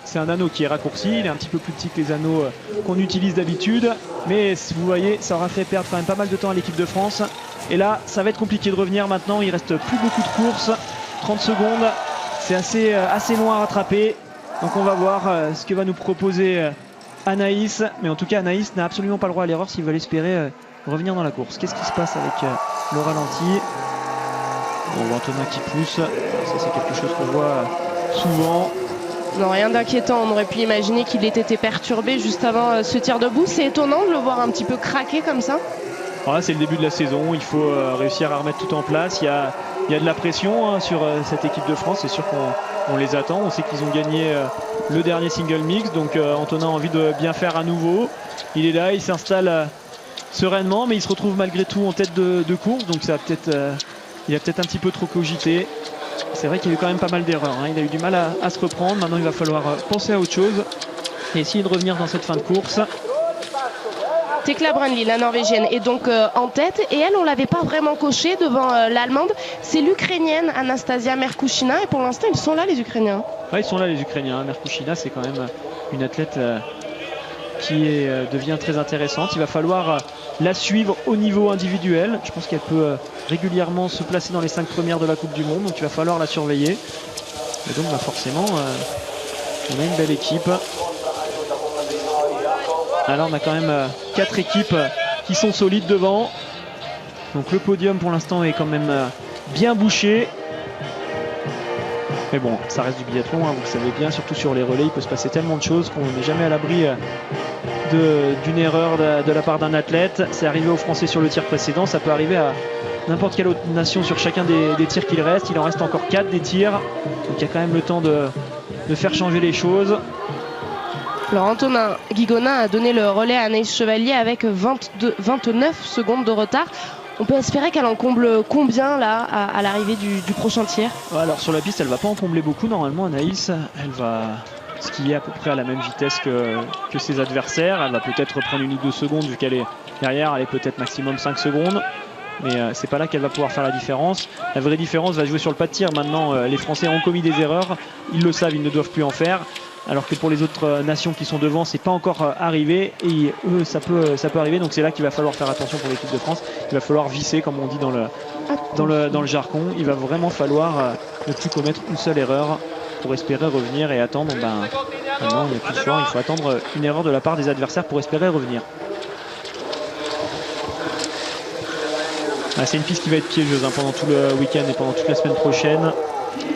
c'est un anneau qui est raccourci, il est un petit peu plus petit que les anneaux qu'on utilise d'habitude, mais vous voyez, ça aura fait perdre quand même pas mal de temps à l'équipe de France. Et là, ça va être compliqué de revenir maintenant, il reste plus beaucoup de courses, 30 secondes, c'est assez loin à rattraper. Donc on va voir ce que va nous proposer Anaïs, mais en tout cas Anaïs n'a absolument pas le droit à l'erreur s'ils veulent espérer revenir dans la course. Qu'est-ce qui se passe avec le ralenti? On voit Antonin qui pousse, ça c'est quelque chose qu'on voit souvent. Non, rien d'inquiétant, on aurait pu imaginer qu'il ait été perturbé juste avant ce tir debout. C'est étonnant de le voir un petit peu craquer comme ça. Voilà, c'est le début de la saison, il faut réussir à remettre tout en place. Il y a de la pression sur cette équipe de France, c'est sûr qu'on les attend. On sait qu'ils ont gagné le dernier single mix, donc Antonin a envie de bien faire à nouveau. Il est là, il s'installe sereinement, mais il se retrouve malgré tout en tête de course, donc il a peut-être un petit peu trop cogité. C'est vrai qu'il y a eu quand même pas mal d'erreurs, il a eu du mal à se reprendre. Maintenant il va falloir penser à autre chose et essayer de revenir dans cette fin de course. Tekla Brandli, la norvégienne, est donc en tête, et elle, on l'avait pas vraiment cochée devant l'allemande. C'est l'ukrainienne Anastasia Merkushina, et pour l'instant ils sont là les Ukrainiens. Ouais, ils sont là les Ukrainiens. Merkushina, c'est quand même une athlète qui devient très intéressante. Il va falloir la suivre au niveau individuel. Je pense qu'elle peut régulièrement se placer dans les 5 premières de la Coupe du Monde, donc il va falloir la surveiller. Et donc forcément, on a une belle équipe. Alors on a quand même 4 équipes qui sont solides devant. Donc le podium pour l'instant est quand même bien bouché. Mais bon, ça reste du biathlon, vous le savez bien, surtout sur les relais, il peut se passer tellement de choses qu'on n'est jamais à l'abri d'une erreur de la part d'un athlète. C'est arrivé aux Français sur le tir précédent, ça peut arriver à n'importe quelle autre nation sur chacun des tirs qu'il reste. Il en reste encore 4 des tirs, donc il y a quand même le temps de faire changer les choses. Alors Antonin Guigona a donné le relais à Anaïs Chevalier avec 29 secondes de retard. On peut espérer qu'elle en comble combien là à l'arrivée du prochain tir? Alors sur la piste elle va pas en combler beaucoup normalement. Anaïs, elle va skier à peu près à la même vitesse que ses adversaires. Elle va peut-être prendre 1 ou 2 secondes vu qu'elle est derrière, elle est peut-être maximum 5 secondes. Mais c'est pas là qu'elle va pouvoir faire la différence. La vraie différence va jouer sur le pas de tir. Maintenant les Français ont commis des erreurs, ils le savent, ils ne doivent plus en faire. Alors que pour les autres nations qui sont devant, c'est pas encore arrivé, et eux ça peut arriver. Donc c'est là qu'il va falloir faire attention pour l'équipe de France. Il va falloir visser, comme on dit dans le jargon. Il va vraiment falloir ne plus commettre une seule erreur pour espérer revenir et attendre. Maintenant il n'y a plus de choix, il faut attendre une erreur de la part des adversaires pour espérer revenir. C'est une piste qui va être piégeuse pendant tout le week-end et pendant toute la semaine prochaine.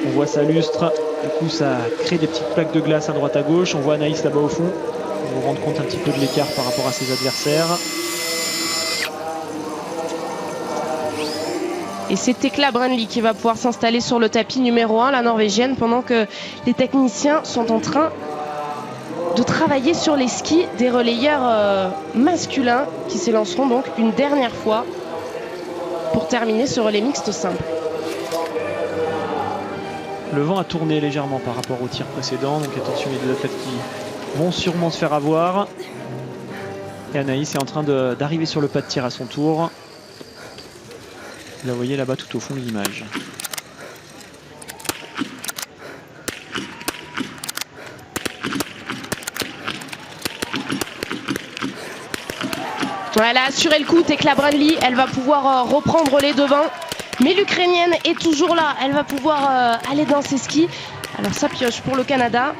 On voit ça lustre, du coup ça crée des petites plaques de glace à droite à gauche. On voit Anaïs là-bas au fond, on va vous rendre compte un petit peu de l'écart par rapport à ses adversaires. Et c'est Tekla Brandli qui va pouvoir s'installer sur le tapis numéro 1, la norvégienne, pendant que les techniciens sont en train de travailler sur les skis des relayeurs masculins qui s'élanceront donc une dernière fois pour terminer ce relais mixte simple. Le vent a tourné légèrement par rapport au tir précédent, donc attention les deux athlètes qui vont sûrement se faire avoir. Et Anaïs est en train d'arriver sur le pas de tir à son tour. Vous la voyez là-bas tout au fond de l'image. Elle a assuré le coup, Tekla Brandli, elle va pouvoir reprendre les devants. Mais l'Ukrainienne est toujours là, elle va pouvoir aller dans ses skis. Alors ça pioche pour le Canada.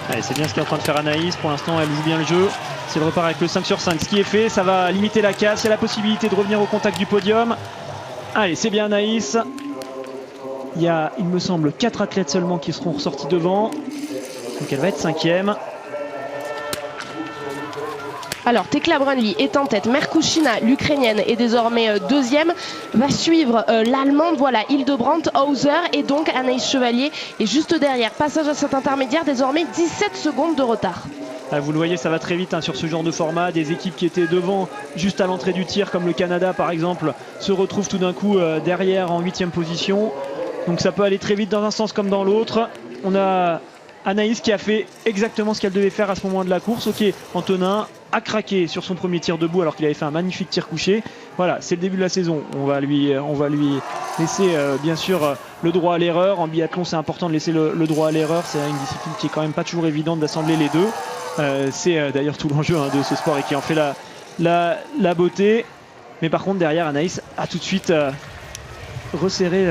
Allez, c'est bien ce qu'est en train de faire Anaïs. Pour l'instant, elle joue bien le jeu. Si elle repart avec le 5 sur 5, ce qui est fait, ça va limiter la casse. Il y a la possibilité de revenir au contact du podium. Allez, c'est bien Anaïs. Il y a, il me semble, 4 athlètes seulement qui seront ressortis devant. Donc elle va être 5e. Alors Tekla Brandli est en tête, Merkushina, l'Ukrainienne, est désormais 2e. Va suivre l'Allemande, voilà, Hildebrandt, Hauser et donc Anaïs Chevalier est juste derrière. Passage à cet intermédiaire, désormais 17 secondes de retard. Vous le voyez, ça va très vite hein, sur ce genre de format. Des équipes qui étaient devant juste à l'entrée du tir, comme le Canada par exemple, se retrouvent tout d'un coup derrière en 8e position. Donc ça peut aller très vite dans un sens comme dans l'autre. On a Anaïs qui a fait exactement ce qu'elle devait faire à ce moment de la course. Ok, Antonin a craqué sur son premier tir debout alors qu'il avait fait un magnifique tir couché. Voilà, c'est le début de la saison. On va lui laisser bien sûr le droit à l'erreur. En biathlon, c'est important de laisser le droit à l'erreur. C'est une discipline qui est quand même pas toujours évidente d'assembler les deux. C'est d'ailleurs tout l'enjeu hein, de ce sport et qui en fait la beauté. Mais par contre, derrière, Anaïs a tout de suite resserré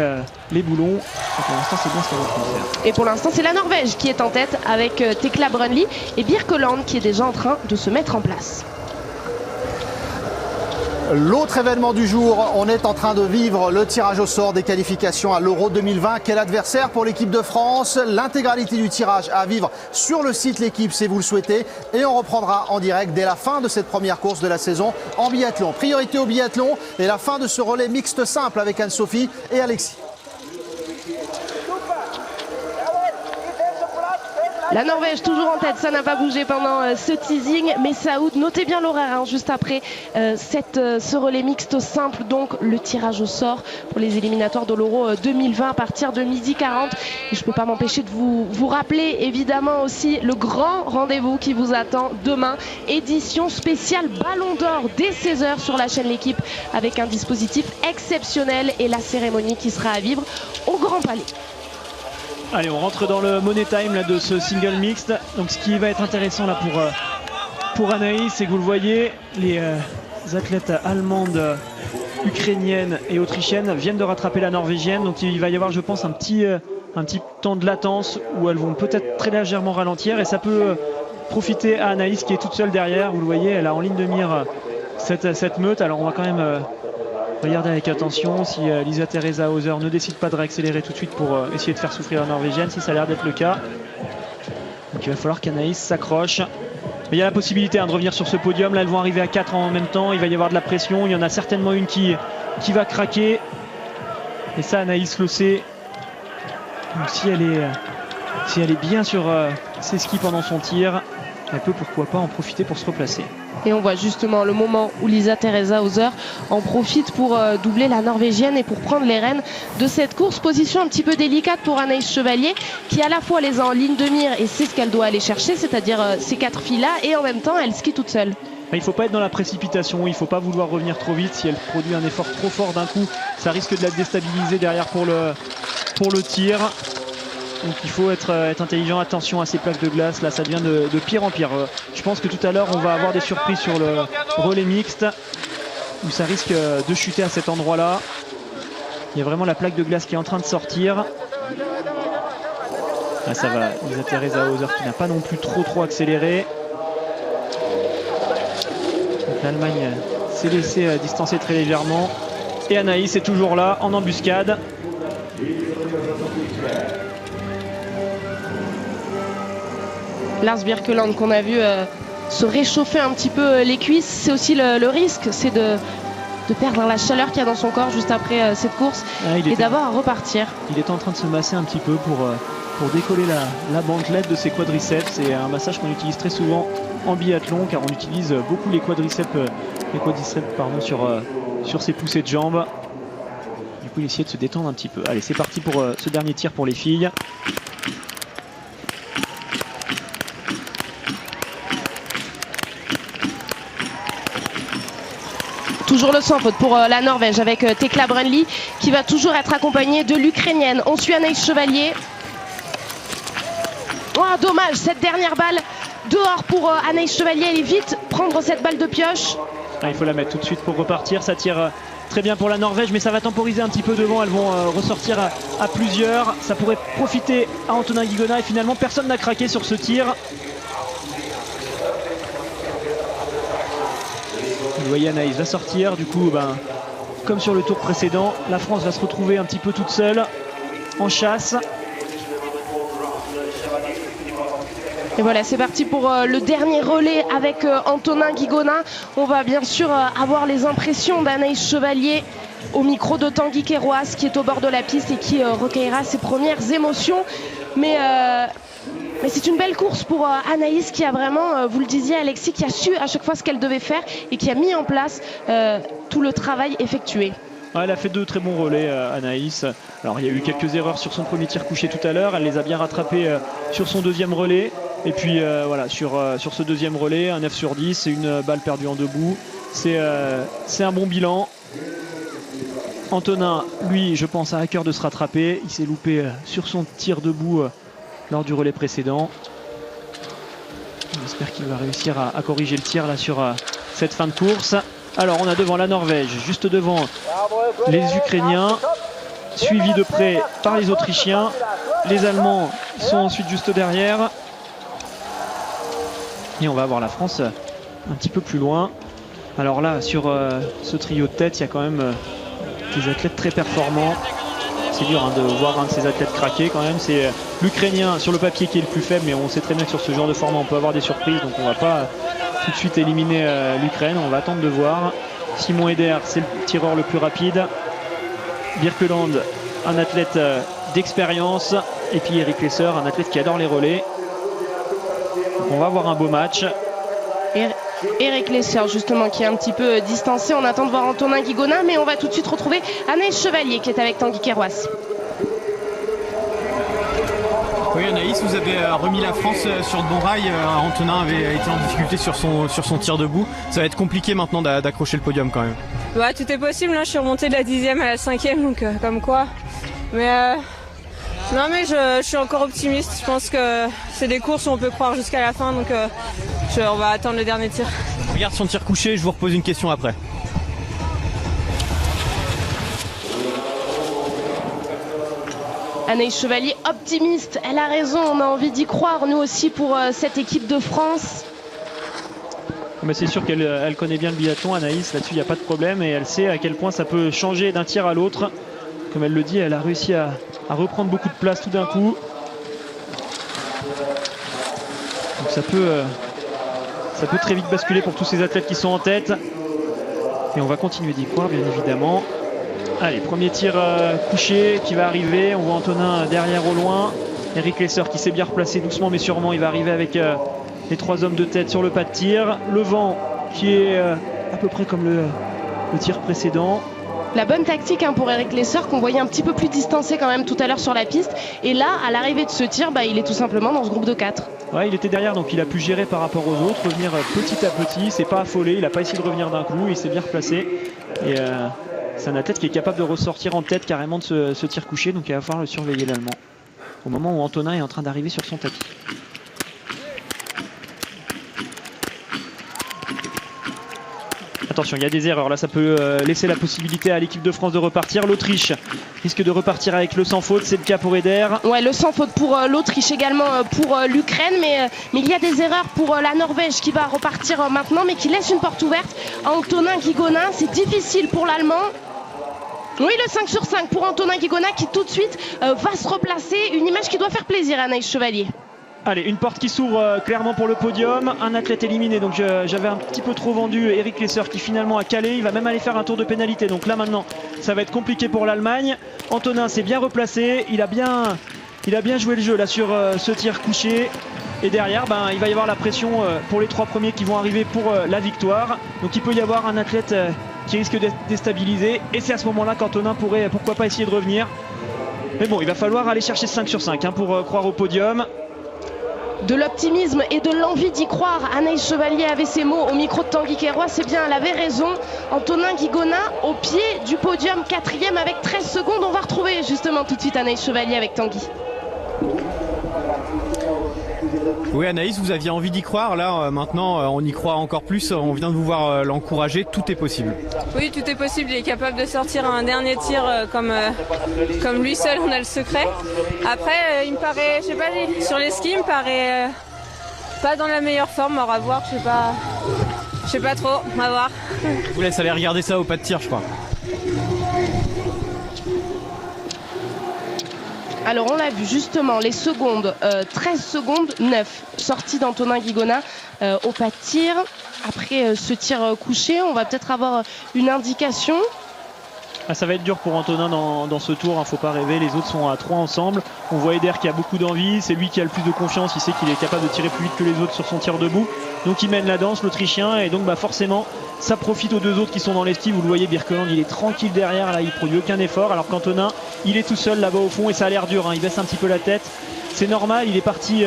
les boulons. Et pour l'instant, c'est bien ce qu'elle va faire. Et pour l'instant, c'est la Norvège qui est en tête avec Tekla Brandli et Birkeland qui est déjà en train de se mettre en place. L'autre événement du jour, on est en train de vivre le tirage au sort des qualifications à l'Euro 2020. Quel adversaire pour l'équipe de France? L'intégralité du tirage à vivre sur le site L'équipe si vous le souhaitez. Et on reprendra en direct dès la fin de cette première course de la saison en biathlon. Priorité au biathlon et la fin de ce relais mixte simple avec Anne-Sophie et Alexis. La Norvège toujours en tête, ça n'a pas bougé pendant ce teasing, mais Saoud, notez bien l'horaire hein, juste après ce relais mixte simple, donc le tirage au sort pour les éliminatoires de l'Euro 2020 à partir de 12h40. Et je ne peux pas m'empêcher de vous rappeler évidemment aussi le grand rendez-vous qui vous attend demain, édition spéciale Ballon d'Or dès 16h sur la chaîne L'équipe avec un dispositif exceptionnel et la cérémonie qui sera à vivre au Grand Palais. Allez, on rentre dans le money time là, de ce single mixte. Donc ce qui va être intéressant là pour Anaïs, c'est que vous le voyez, les athlètes allemandes, ukrainiennes et autrichiennes viennent de rattraper la norvégienne. Donc il va y avoir, je pense, un petit temps de latence où elles vont peut-être très légèrement ralentir. Et ça peut profiter à Anaïs qui est toute seule derrière. Vous le voyez, elle a en ligne de mire cette meute. Alors on va quand même regarder avec attention si Lisa Teresa Hauser ne décide pas de réaccélérer tout de suite pour essayer de faire souffrir la norvégienne, si ça a l'air d'être le cas. Donc il va falloir qu'Anaïs s'accroche. Mais il y a la possibilité de revenir sur ce podium. Là, elles vont arriver à 4 en même temps. Il va y avoir de la pression. Il y en a certainement une qui va craquer. Et ça, Anaïs le sait. Donc si elle est bien sur ses skis pendant son tir, elle peut pourquoi pas en profiter pour se replacer. Et on voit justement le moment où Lisa Teresa Hauser en profite pour doubler la norvégienne et pour prendre les rênes de cette course. Position un petit peu délicate pour Anaïs Chevalier qui à la fois les a en ligne de mire et c'est ce qu'elle doit aller chercher, c'est-à-dire ces 4 filles-là, et en même temps elle skie toute seule. Il ne faut pas être dans la précipitation, il ne faut pas vouloir revenir trop vite. Si elle produit un effort trop fort d'un coup, ça risque de la déstabiliser derrière pour le tir. Donc il faut être intelligent, attention à ces plaques de glace, là ça devient de pire en pire. Je pense que tout à l'heure on va avoir des surprises sur le relais mixte où ça risque de chuter à cet endroit là. Il y a vraiment la plaque de glace qui est en train de sortir. Là ça va, Lisa Teresa Hauser qui n'a pas non plus trop accéléré. L'Allemagne s'est laissée distancer très légèrement. Et Anaïs est toujours là en embuscade. Lars Birkeland qu'on a vu se réchauffer un petit peu les cuisses, c'est aussi le risque, c'est de perdre la chaleur qu'il y a dans son corps juste après cette course et d'avoir à repartir. Il est en train de se masser un petit peu pour décoller la bandelette de ses quadriceps. C'est un massage qu'on utilise très souvent en biathlon car on utilise beaucoup les quadriceps sur ses poussées de jambes. Du coup il essaie de se détendre un petit peu. Allez, c'est parti pour ce dernier tir pour les filles. Toujours le sans faute pour la Norvège avec Tekla Brunli qui va toujours être accompagnée de l'Ukrainienne. On suit Anaïs Chevalier. Oh, dommage, cette dernière balle dehors pour Anaïs Chevalier. Elle est vite prendre cette balle de pioche. Il faut la mettre tout de suite pour repartir. Ça tire très bien pour la Norvège, mais ça va temporiser un petit peu devant. Elles vont ressortir à plusieurs. Ça pourrait profiter à Antonin Guigona et finalement personne n'a craqué sur ce tir. Vous voyez, Anaïs va sortir. Du coup, comme sur le tour précédent, la France va se retrouver un petit peu toute seule en chasse. Et voilà, c'est parti pour le dernier relais avec Antonin Guigona. On va bien sûr avoir les impressions d'Anaïs Chevalier au micro de Tanguy Kéroas qui est au bord de la piste et qui recueillera ses premières émotions. Mais c'est une belle course pour Anaïs qui a vraiment, vous le disiez Alexis, qui a su à chaque fois ce qu'elle devait faire et qui a mis en place tout le travail effectué. Elle a fait 2 très bons relais, Anaïs. Alors il y a eu quelques erreurs sur son premier tir couché tout à l'heure. Elle les a bien rattrapées sur son deuxième relais. Et puis voilà, sur ce deuxième relais, un 9 sur 10, une balle perdue en debout. C'est un bon bilan. Antonin, lui, je pense, a à cœur de se rattraper. Il s'est loupé sur son tir debout lors du relais précédent. J'espère qu'il va réussir à corriger le tir là sur cette fin de course. Alors on a devant la Norvège, juste devant les Ukrainiens, suivi de près par les Autrichiens. Les Allemands sont ensuite juste derrière. Et on va avoir la France un petit peu plus loin. Alors là, sur ce trio de tête, il y a quand même des athlètes très performants. C'est dur de voir un de ces athlètes craquer quand même. C'est l'Ukrainien sur le papier qui est le plus faible, mais on sait très bien que sur ce genre de format, on peut avoir des surprises. Donc on va pas tout de suite éliminer l'Ukraine. On va attendre de voir. Simon Eder, c'est le tireur le plus rapide. Birkeland, un athlète d'expérience. Et puis Eric Lesser, un athlète qui adore les relais. Donc on va avoir un beau match. Eric Lesser justement qui est un petit peu distancé. On attend de voir Antonin Guigona, mais on va tout de suite retrouver Anaïs Chevalier qui est avec Tanguy Kéroas. Oui, Anaïs, vous avez remis la France sur de bons rails. Antonin avait été en difficulté sur son tir debout. Ça va être compliqué maintenant d'accrocher le podium quand même. Ouais, tout est possible. Là, je suis remontée de la 10e à la 5e, donc comme quoi. Mais non, mais je suis encore optimiste. Je pense que c'est des courses où on peut croire jusqu'à la fin, donc on va attendre le dernier tir. Regarde son tir couché, je vous repose une question après. Anaïs Chevalier, optimiste, elle a raison, on a envie d'y croire, nous aussi, pour cette équipe de France. Mais c'est sûr qu'elle connaît bien le biathlon, Anaïs, là-dessus il n'y a pas de problème, et elle sait à quel point ça peut changer d'un tir à l'autre. Comme elle le dit, elle a réussi à reprendre beaucoup de place tout d'un coup. Donc ça peut très vite basculer pour tous ces athlètes qui sont en tête. Et on va continuer d'y croire, bien évidemment. Allez, premier tir couché qui va arriver. On voit Antonin derrière au loin. Eric Lesser qui s'est bien replacé doucement mais sûrement. Il va arriver avec les 3 hommes de tête sur le pas de tir. Le vent qui est à peu près comme le tir précédent. La bonne tactique pour Eric Lesser qu'on voyait un petit peu plus distancé quand même tout à l'heure sur la piste. Et là, à l'arrivée de ce tir, il est tout simplement dans ce groupe de 4. Ouais, il était derrière, donc il a pu gérer par rapport aux autres, revenir petit à petit. Il s'est pas affolé, il n'a pas essayé de revenir d'un coup, il s'est bien replacé. Et c'est un athlète qui est capable de ressortir en tête carrément de ce tir couché, donc il va falloir le surveiller l'Allemand. Au moment où Antonin est en train d'arriver sur son tapis. Attention, il y a des erreurs. Là, ça peut laisser la possibilité à l'équipe de France de repartir. L'Autriche risque de repartir avec le sans faute. C'est le cas pour Eder. Ouais, le sans faute pour l'Autriche, également pour l'Ukraine. Mais il y a des erreurs pour la Norvège qui va repartir maintenant, mais qui laisse une porte ouverte à Antonin Guigona. C'est difficile pour l'Allemand. Oui, le 5 sur 5 pour Antonin Guigona qui tout de suite va se replacer. Une image qui doit faire plaisir à Anaïs Chevalier. Allez, une porte qui s'ouvre clairement pour le podium. Un athlète éliminé, donc j'avais un petit peu trop vendu Eric Lesser qui finalement a calé. Il va même aller faire un tour de pénalité. Donc là maintenant, ça va être compliqué pour l'Allemagne. Antonin s'est bien replacé. Il a bien joué le jeu là sur ce tir couché. Et derrière, il va y avoir la pression pour les 3 premiers qui vont arriver pour la victoire. Donc il peut y avoir un athlète qui risque d'être déstabilisé. Et c'est à ce moment-là qu'Antonin pourrait, pourquoi pas, essayer de revenir. Mais bon, il va falloir aller chercher 5 sur 5 pour croire au podium. De l'optimisme et de l'envie d'y croire. Anaïs Chevalier avait ses mots au micro de Tanguy Queyroix. C'est bien, elle avait raison. Antonin Guigona au pied du podium, 4e avec 13 secondes. On va retrouver justement tout de suite Anaïs Chevalier avec Tanguy. Oui, Anaïs, vous aviez envie d'y croire. Là, maintenant, on y croit encore plus. On vient de vous voir l'encourager. Tout est possible. Oui, tout est possible. Il est capable de sortir un dernier tir comme lui seul, on a le secret. Après, il me paraît, je sais pas, sur les skis, il me paraît pas dans la meilleure forme. On va voir, je sais pas trop, on va voir. Je vous laisse aller regarder ça au pas de tir, je crois. Alors on l'a vu justement, les secondes, 13 secondes 9, sortie d'Antonin Guigona au pas de tir. Après ce tir couché, on va peut-être avoir une indication. Ça va être dur pour Antonin dans ce tour, faut pas rêver, les autres sont à 3 ensemble. On voit Eder qui a beaucoup d'envie, c'est lui qui a le plus de confiance, il sait qu'il est capable de tirer plus vite que les autres sur son tir debout. Donc il mène la danse, l'Autrichien, et donc forcément ça profite aux 2 autres qui sont dans les skis. Vous le voyez, Birkeland il est tranquille derrière, là il produit aucun effort, alors qu'Antonin il est tout seul là-bas au fond et ça a l'air dur, il baisse un petit peu la tête. C'est normal, il est parti,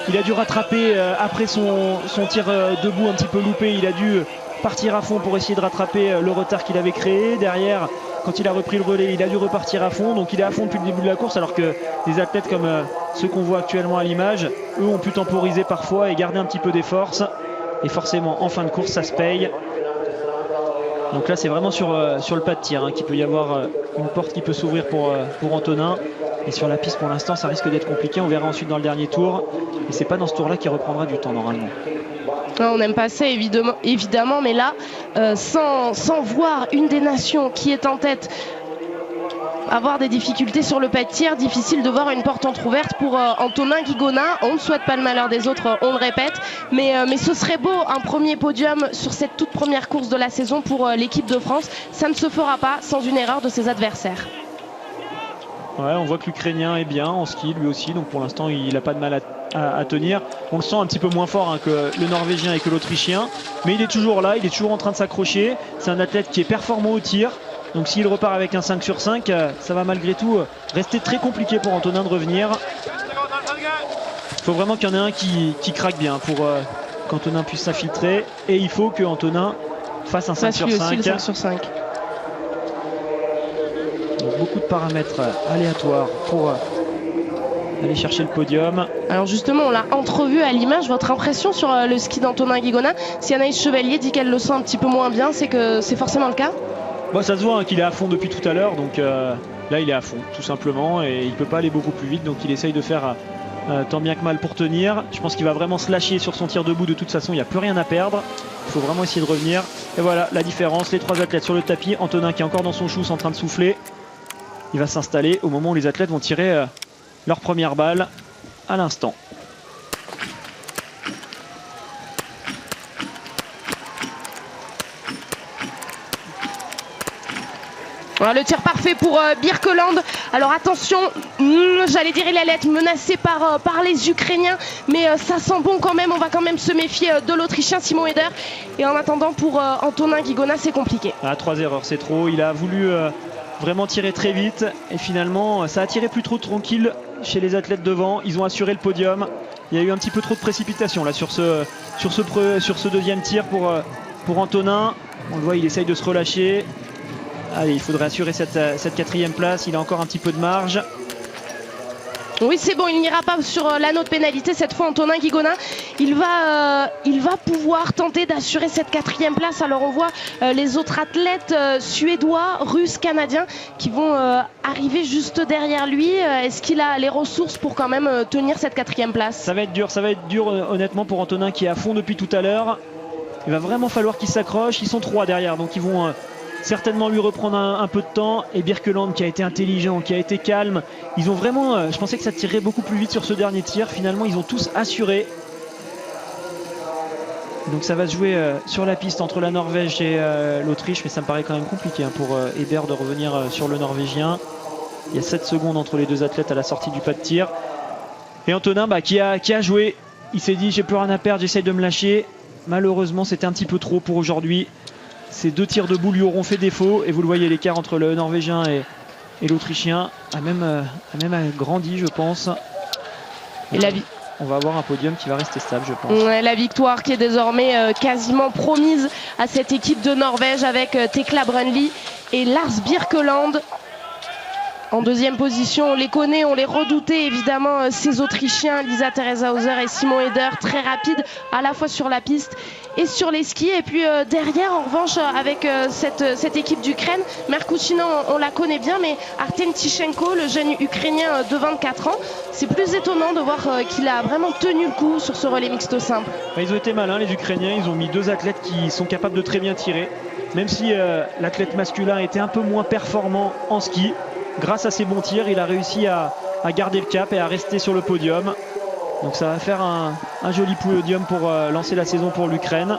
il a dû rattraper après son tir debout un petit peu loupé, il a dû partir à fond pour essayer de rattraper le retard qu'il avait créé. Derrière, quand il a repris le relais, il a dû repartir à fond, donc il est à fond depuis le début de la course, alors que des athlètes comme ceux qu'on voit actuellement à l'image, eux ont pu temporiser parfois et garder un petit peu des forces, et forcément en fin de course ça se paye. Donc là c'est vraiment sur le pas de tir qu'il peut y avoir une porte qui peut s'ouvrir pour Antonin, et sur la piste pour l'instant ça risque d'être compliqué. On verra ensuite dans le dernier tour, et c'est pas dans ce tour là qu'il reprendra du temps normalement. On n'aime pas ça évidemment, mais là sans voir une des nations qui est en tête avoir des difficultés sur le pas de tir, difficile de voir une porte entrouverte pour Antonin Guigona. On ne souhaite pas le malheur des autres, on le répète, mais ce serait beau un premier podium sur cette toute première course de la saison pour l'équipe de France. Ça ne se fera pas sans une erreur de ses adversaires. Ouais, on voit que l'Ukrainien est bien en ski lui aussi, donc pour l'instant il n'a pas de mal à tenir. On le sent un petit peu moins fort que le Norvégien et que l'Autrichien, mais il est toujours là, il est toujours en train de s'accrocher. C'est un athlète qui est performant au tir, donc s'il repart avec un 5 sur 5, ça va malgré tout rester très compliqué pour Antonin de revenir. Il faut vraiment qu'il y en ait un qui craque bien pour qu'Antonin puisse s'infiltrer, et il faut que Antonin fasse un 5 sur 5. Aussi le 5 sur 5. Donc beaucoup de paramètres aléatoires pour aller chercher le podium. Alors justement, on l'a entrevu à l'image. Votre impression sur le ski d'Antonin Guigona? Si Anaïs Chevalier dit qu'elle le sent un petit peu moins bien, c'est que c'est forcément le cas? Ça se voit qu'il est à fond depuis tout à l'heure, donc là il est à fond tout simplement, et il peut pas aller beaucoup plus vite, donc il essaye de faire tant bien que mal pour tenir. Je pense qu'il va vraiment se lâcher sur son tir debout. De toute façon il n'y a plus rien à perdre, il faut vraiment essayer de revenir. Et voilà la différence, les 3 athlètes sur le tapis. Antonin qui est encore dans son chousse en train de souffler, il va s'installer au moment où les athlètes vont tirer leur première balle à l'instant. Voilà, le tir parfait pour Birkeland. Alors attention, j'allais dire il allait être menacé par les Ukrainiens, mais ça sent bon quand même. On va quand même se méfier de l'Autrichien Simon Eder. Et en attendant, pour Antonin Guigona, c'est compliqué. 3 erreurs, c'est trop. Il a voulu vraiment tirer très vite, et finalement ça a tiré plus trop tranquille chez les athlètes devant. Ils ont assuré le podium. Il y a eu un petit peu trop de précipitation là sur ce deuxième tir pour Antonin. On le voit, il essaye de se relâcher. Allez, il faudrait assurer cette 4e place. Il a encore un petit peu de marge. Oui, c'est bon, il n'ira pas sur l'anneau de pénalité. Cette fois, Antonin Guigona, il va pouvoir tenter d'assurer cette 4e place. Alors, on voit les autres athlètes suédois, russes, canadiens qui vont arriver juste derrière lui. Est-ce qu'il a les ressources pour quand même tenir cette 4e place? Ça va être dur honnêtement pour Antonin qui est à fond depuis tout à l'heure. Il va vraiment falloir qu'il s'accroche. Ils sont 3 derrière, donc ils vont certainement lui reprendre un peu de temps. Et Birkeland qui a été intelligent, qui a été calme. Ils ont vraiment, je pensais que ça tirerait beaucoup plus vite sur ce dernier tir. Finalement, ils ont tous assuré. Donc ça va se jouer sur la piste entre la Norvège et l'Autriche, mais ça me paraît quand même compliqué pour Hébert de revenir sur le Norvégien. Il y a 7 secondes entre les deux athlètes à la sortie du pas de tir. Et Antonin qui a joué, il s'est dit j'ai plus rien à perdre, j'essaye de me lâcher. Malheureusement c'était un petit peu trop pour aujourd'hui. Ces 2 tirs debout lui auront fait défaut et vous le voyez, l'écart entre le Norvégien et l'Autrichien a même grandi, je pense. Et on va avoir un podium qui va rester stable, je pense. Ouais, la victoire qui est désormais quasiment promise à cette équipe de Norvège avec Tekla Brunli et Lars Birkeland. En deuxième position, on les connaît, on les redoutait évidemment, ces Autrichiens, Lisa Theresa Hauser et Simon Eder, très rapides à la fois sur la piste et sur les skis. Et puis derrière, en revanche, avec cette équipe d'Ukraine, Merkushina, on la connaît bien, mais Artem Tichenko, le jeune Ukrainien de 24 ans, c'est plus étonnant de voir qu'il a vraiment tenu le coup sur ce relais mixte simple. Ils ont été malins, les Ukrainiens, ils ont mis 2 athlètes qui sont capables de très bien tirer, même si l'athlète masculin était un peu moins performant en ski. Grâce à ses bons tirs, il a réussi à garder le cap et à rester sur le podium. Donc ça va faire un joli podium pour lancer la saison pour l'Ukraine.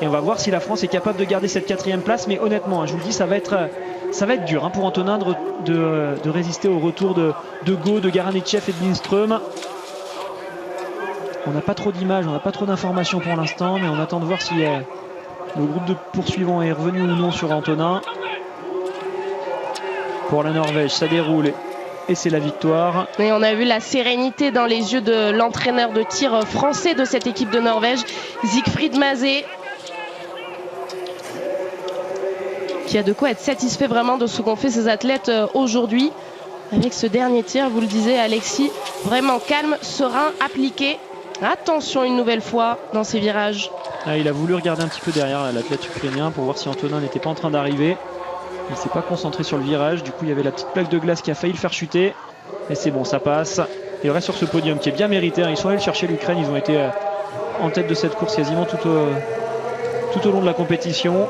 Et on va voir si la France est capable de garder cette 4e place. Mais honnêtement, je vous le dis, ça va être dur pour Antonin de résister au retour de Go, de Garanitchev et de Lindström. On n'a pas trop d'images, on n'a pas trop d'informations pour l'instant, mais on attend de voir si le groupe de poursuivants est revenu ou non sur Antonin. Pour la Norvège, ça déroule et c'est la victoire. Et on a vu la sérénité dans les yeux de l'entraîneur de tir français de cette équipe de Norvège, Siegfried Mazé, qui a de quoi être satisfait vraiment de ce qu'ont fait ces athlètes aujourd'hui. Avec ce dernier tir, vous le disiez Alexis, vraiment calme, serein, appliqué. Attention une nouvelle fois dans ces virages. Il a voulu regarder un petit peu derrière l'athlète ukrainien pour voir si Antonin n'était pas en train d'arriver. Il ne s'est pas concentré sur le virage, du coup il y avait la petite plaque de glace qui a failli le faire chuter. Et c'est bon, ça passe. Il reste sur ce podium qui est bien mérité. Ils sont allés le chercher, l'Ukraine, ils ont été en tête de cette course quasiment tout au long de la compétition.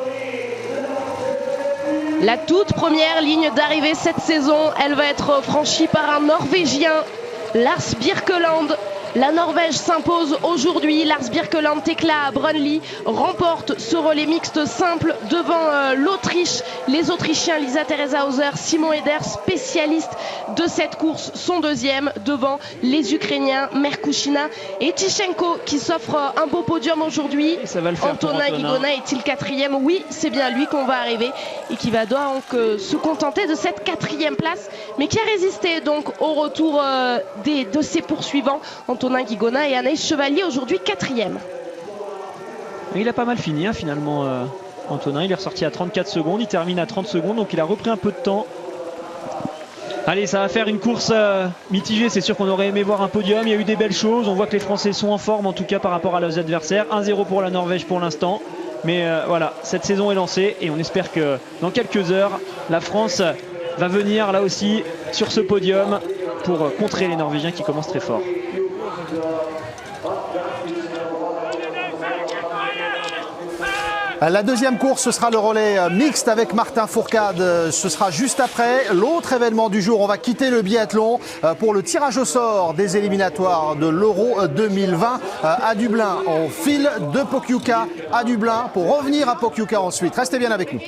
La toute première ligne d'arrivée cette saison, elle va être franchie par un Norvégien, Lars Birkeland. La Norvège s'impose aujourd'hui. Lars Birkeland, Tekla Brunli remporte ce relais mixte simple devant l'Autriche. Les Autrichiens Lisa Theresa Hauser, Simon Eder, spécialistes de cette course, sont deuxième devant les Ukrainiens Merkushina et Tichenko qui s'offre un beau podium aujourd'hui. Antonin Guigona est-il 4e? Oui, c'est bien lui qu'on va arriver et qui va donc se contenter de cette 4e place, mais qui a résisté donc au retour de ses poursuivants. Antonin Guigona et Anaïs Chevalier aujourd'hui 4e. Il a pas mal fini finalement Antonin, il est ressorti à 34 secondes, il termine à 30 secondes, donc il a repris un peu de temps. Allez, ça va faire une course mitigée, c'est sûr qu'on aurait aimé voir un podium, il y a eu des belles choses, on voit que les Français sont en forme en tout cas par rapport à leurs adversaires. 1-0 pour la Norvège pour l'instant, mais voilà, cette saison est lancée et on espère que dans quelques heures, la France va venir là aussi sur ce podium pour contrer les Norvégiens qui commencent très fort. La deuxième course, ce sera le relais mixte avec Martin Fourcade. Ce sera juste après l'autre événement du jour. On va quitter le biathlon pour le tirage au sort des éliminatoires de l'Euro 2020 à Dublin. On file de Pokljuka à Dublin pour revenir à Pokljuka ensuite. Restez bien avec nous.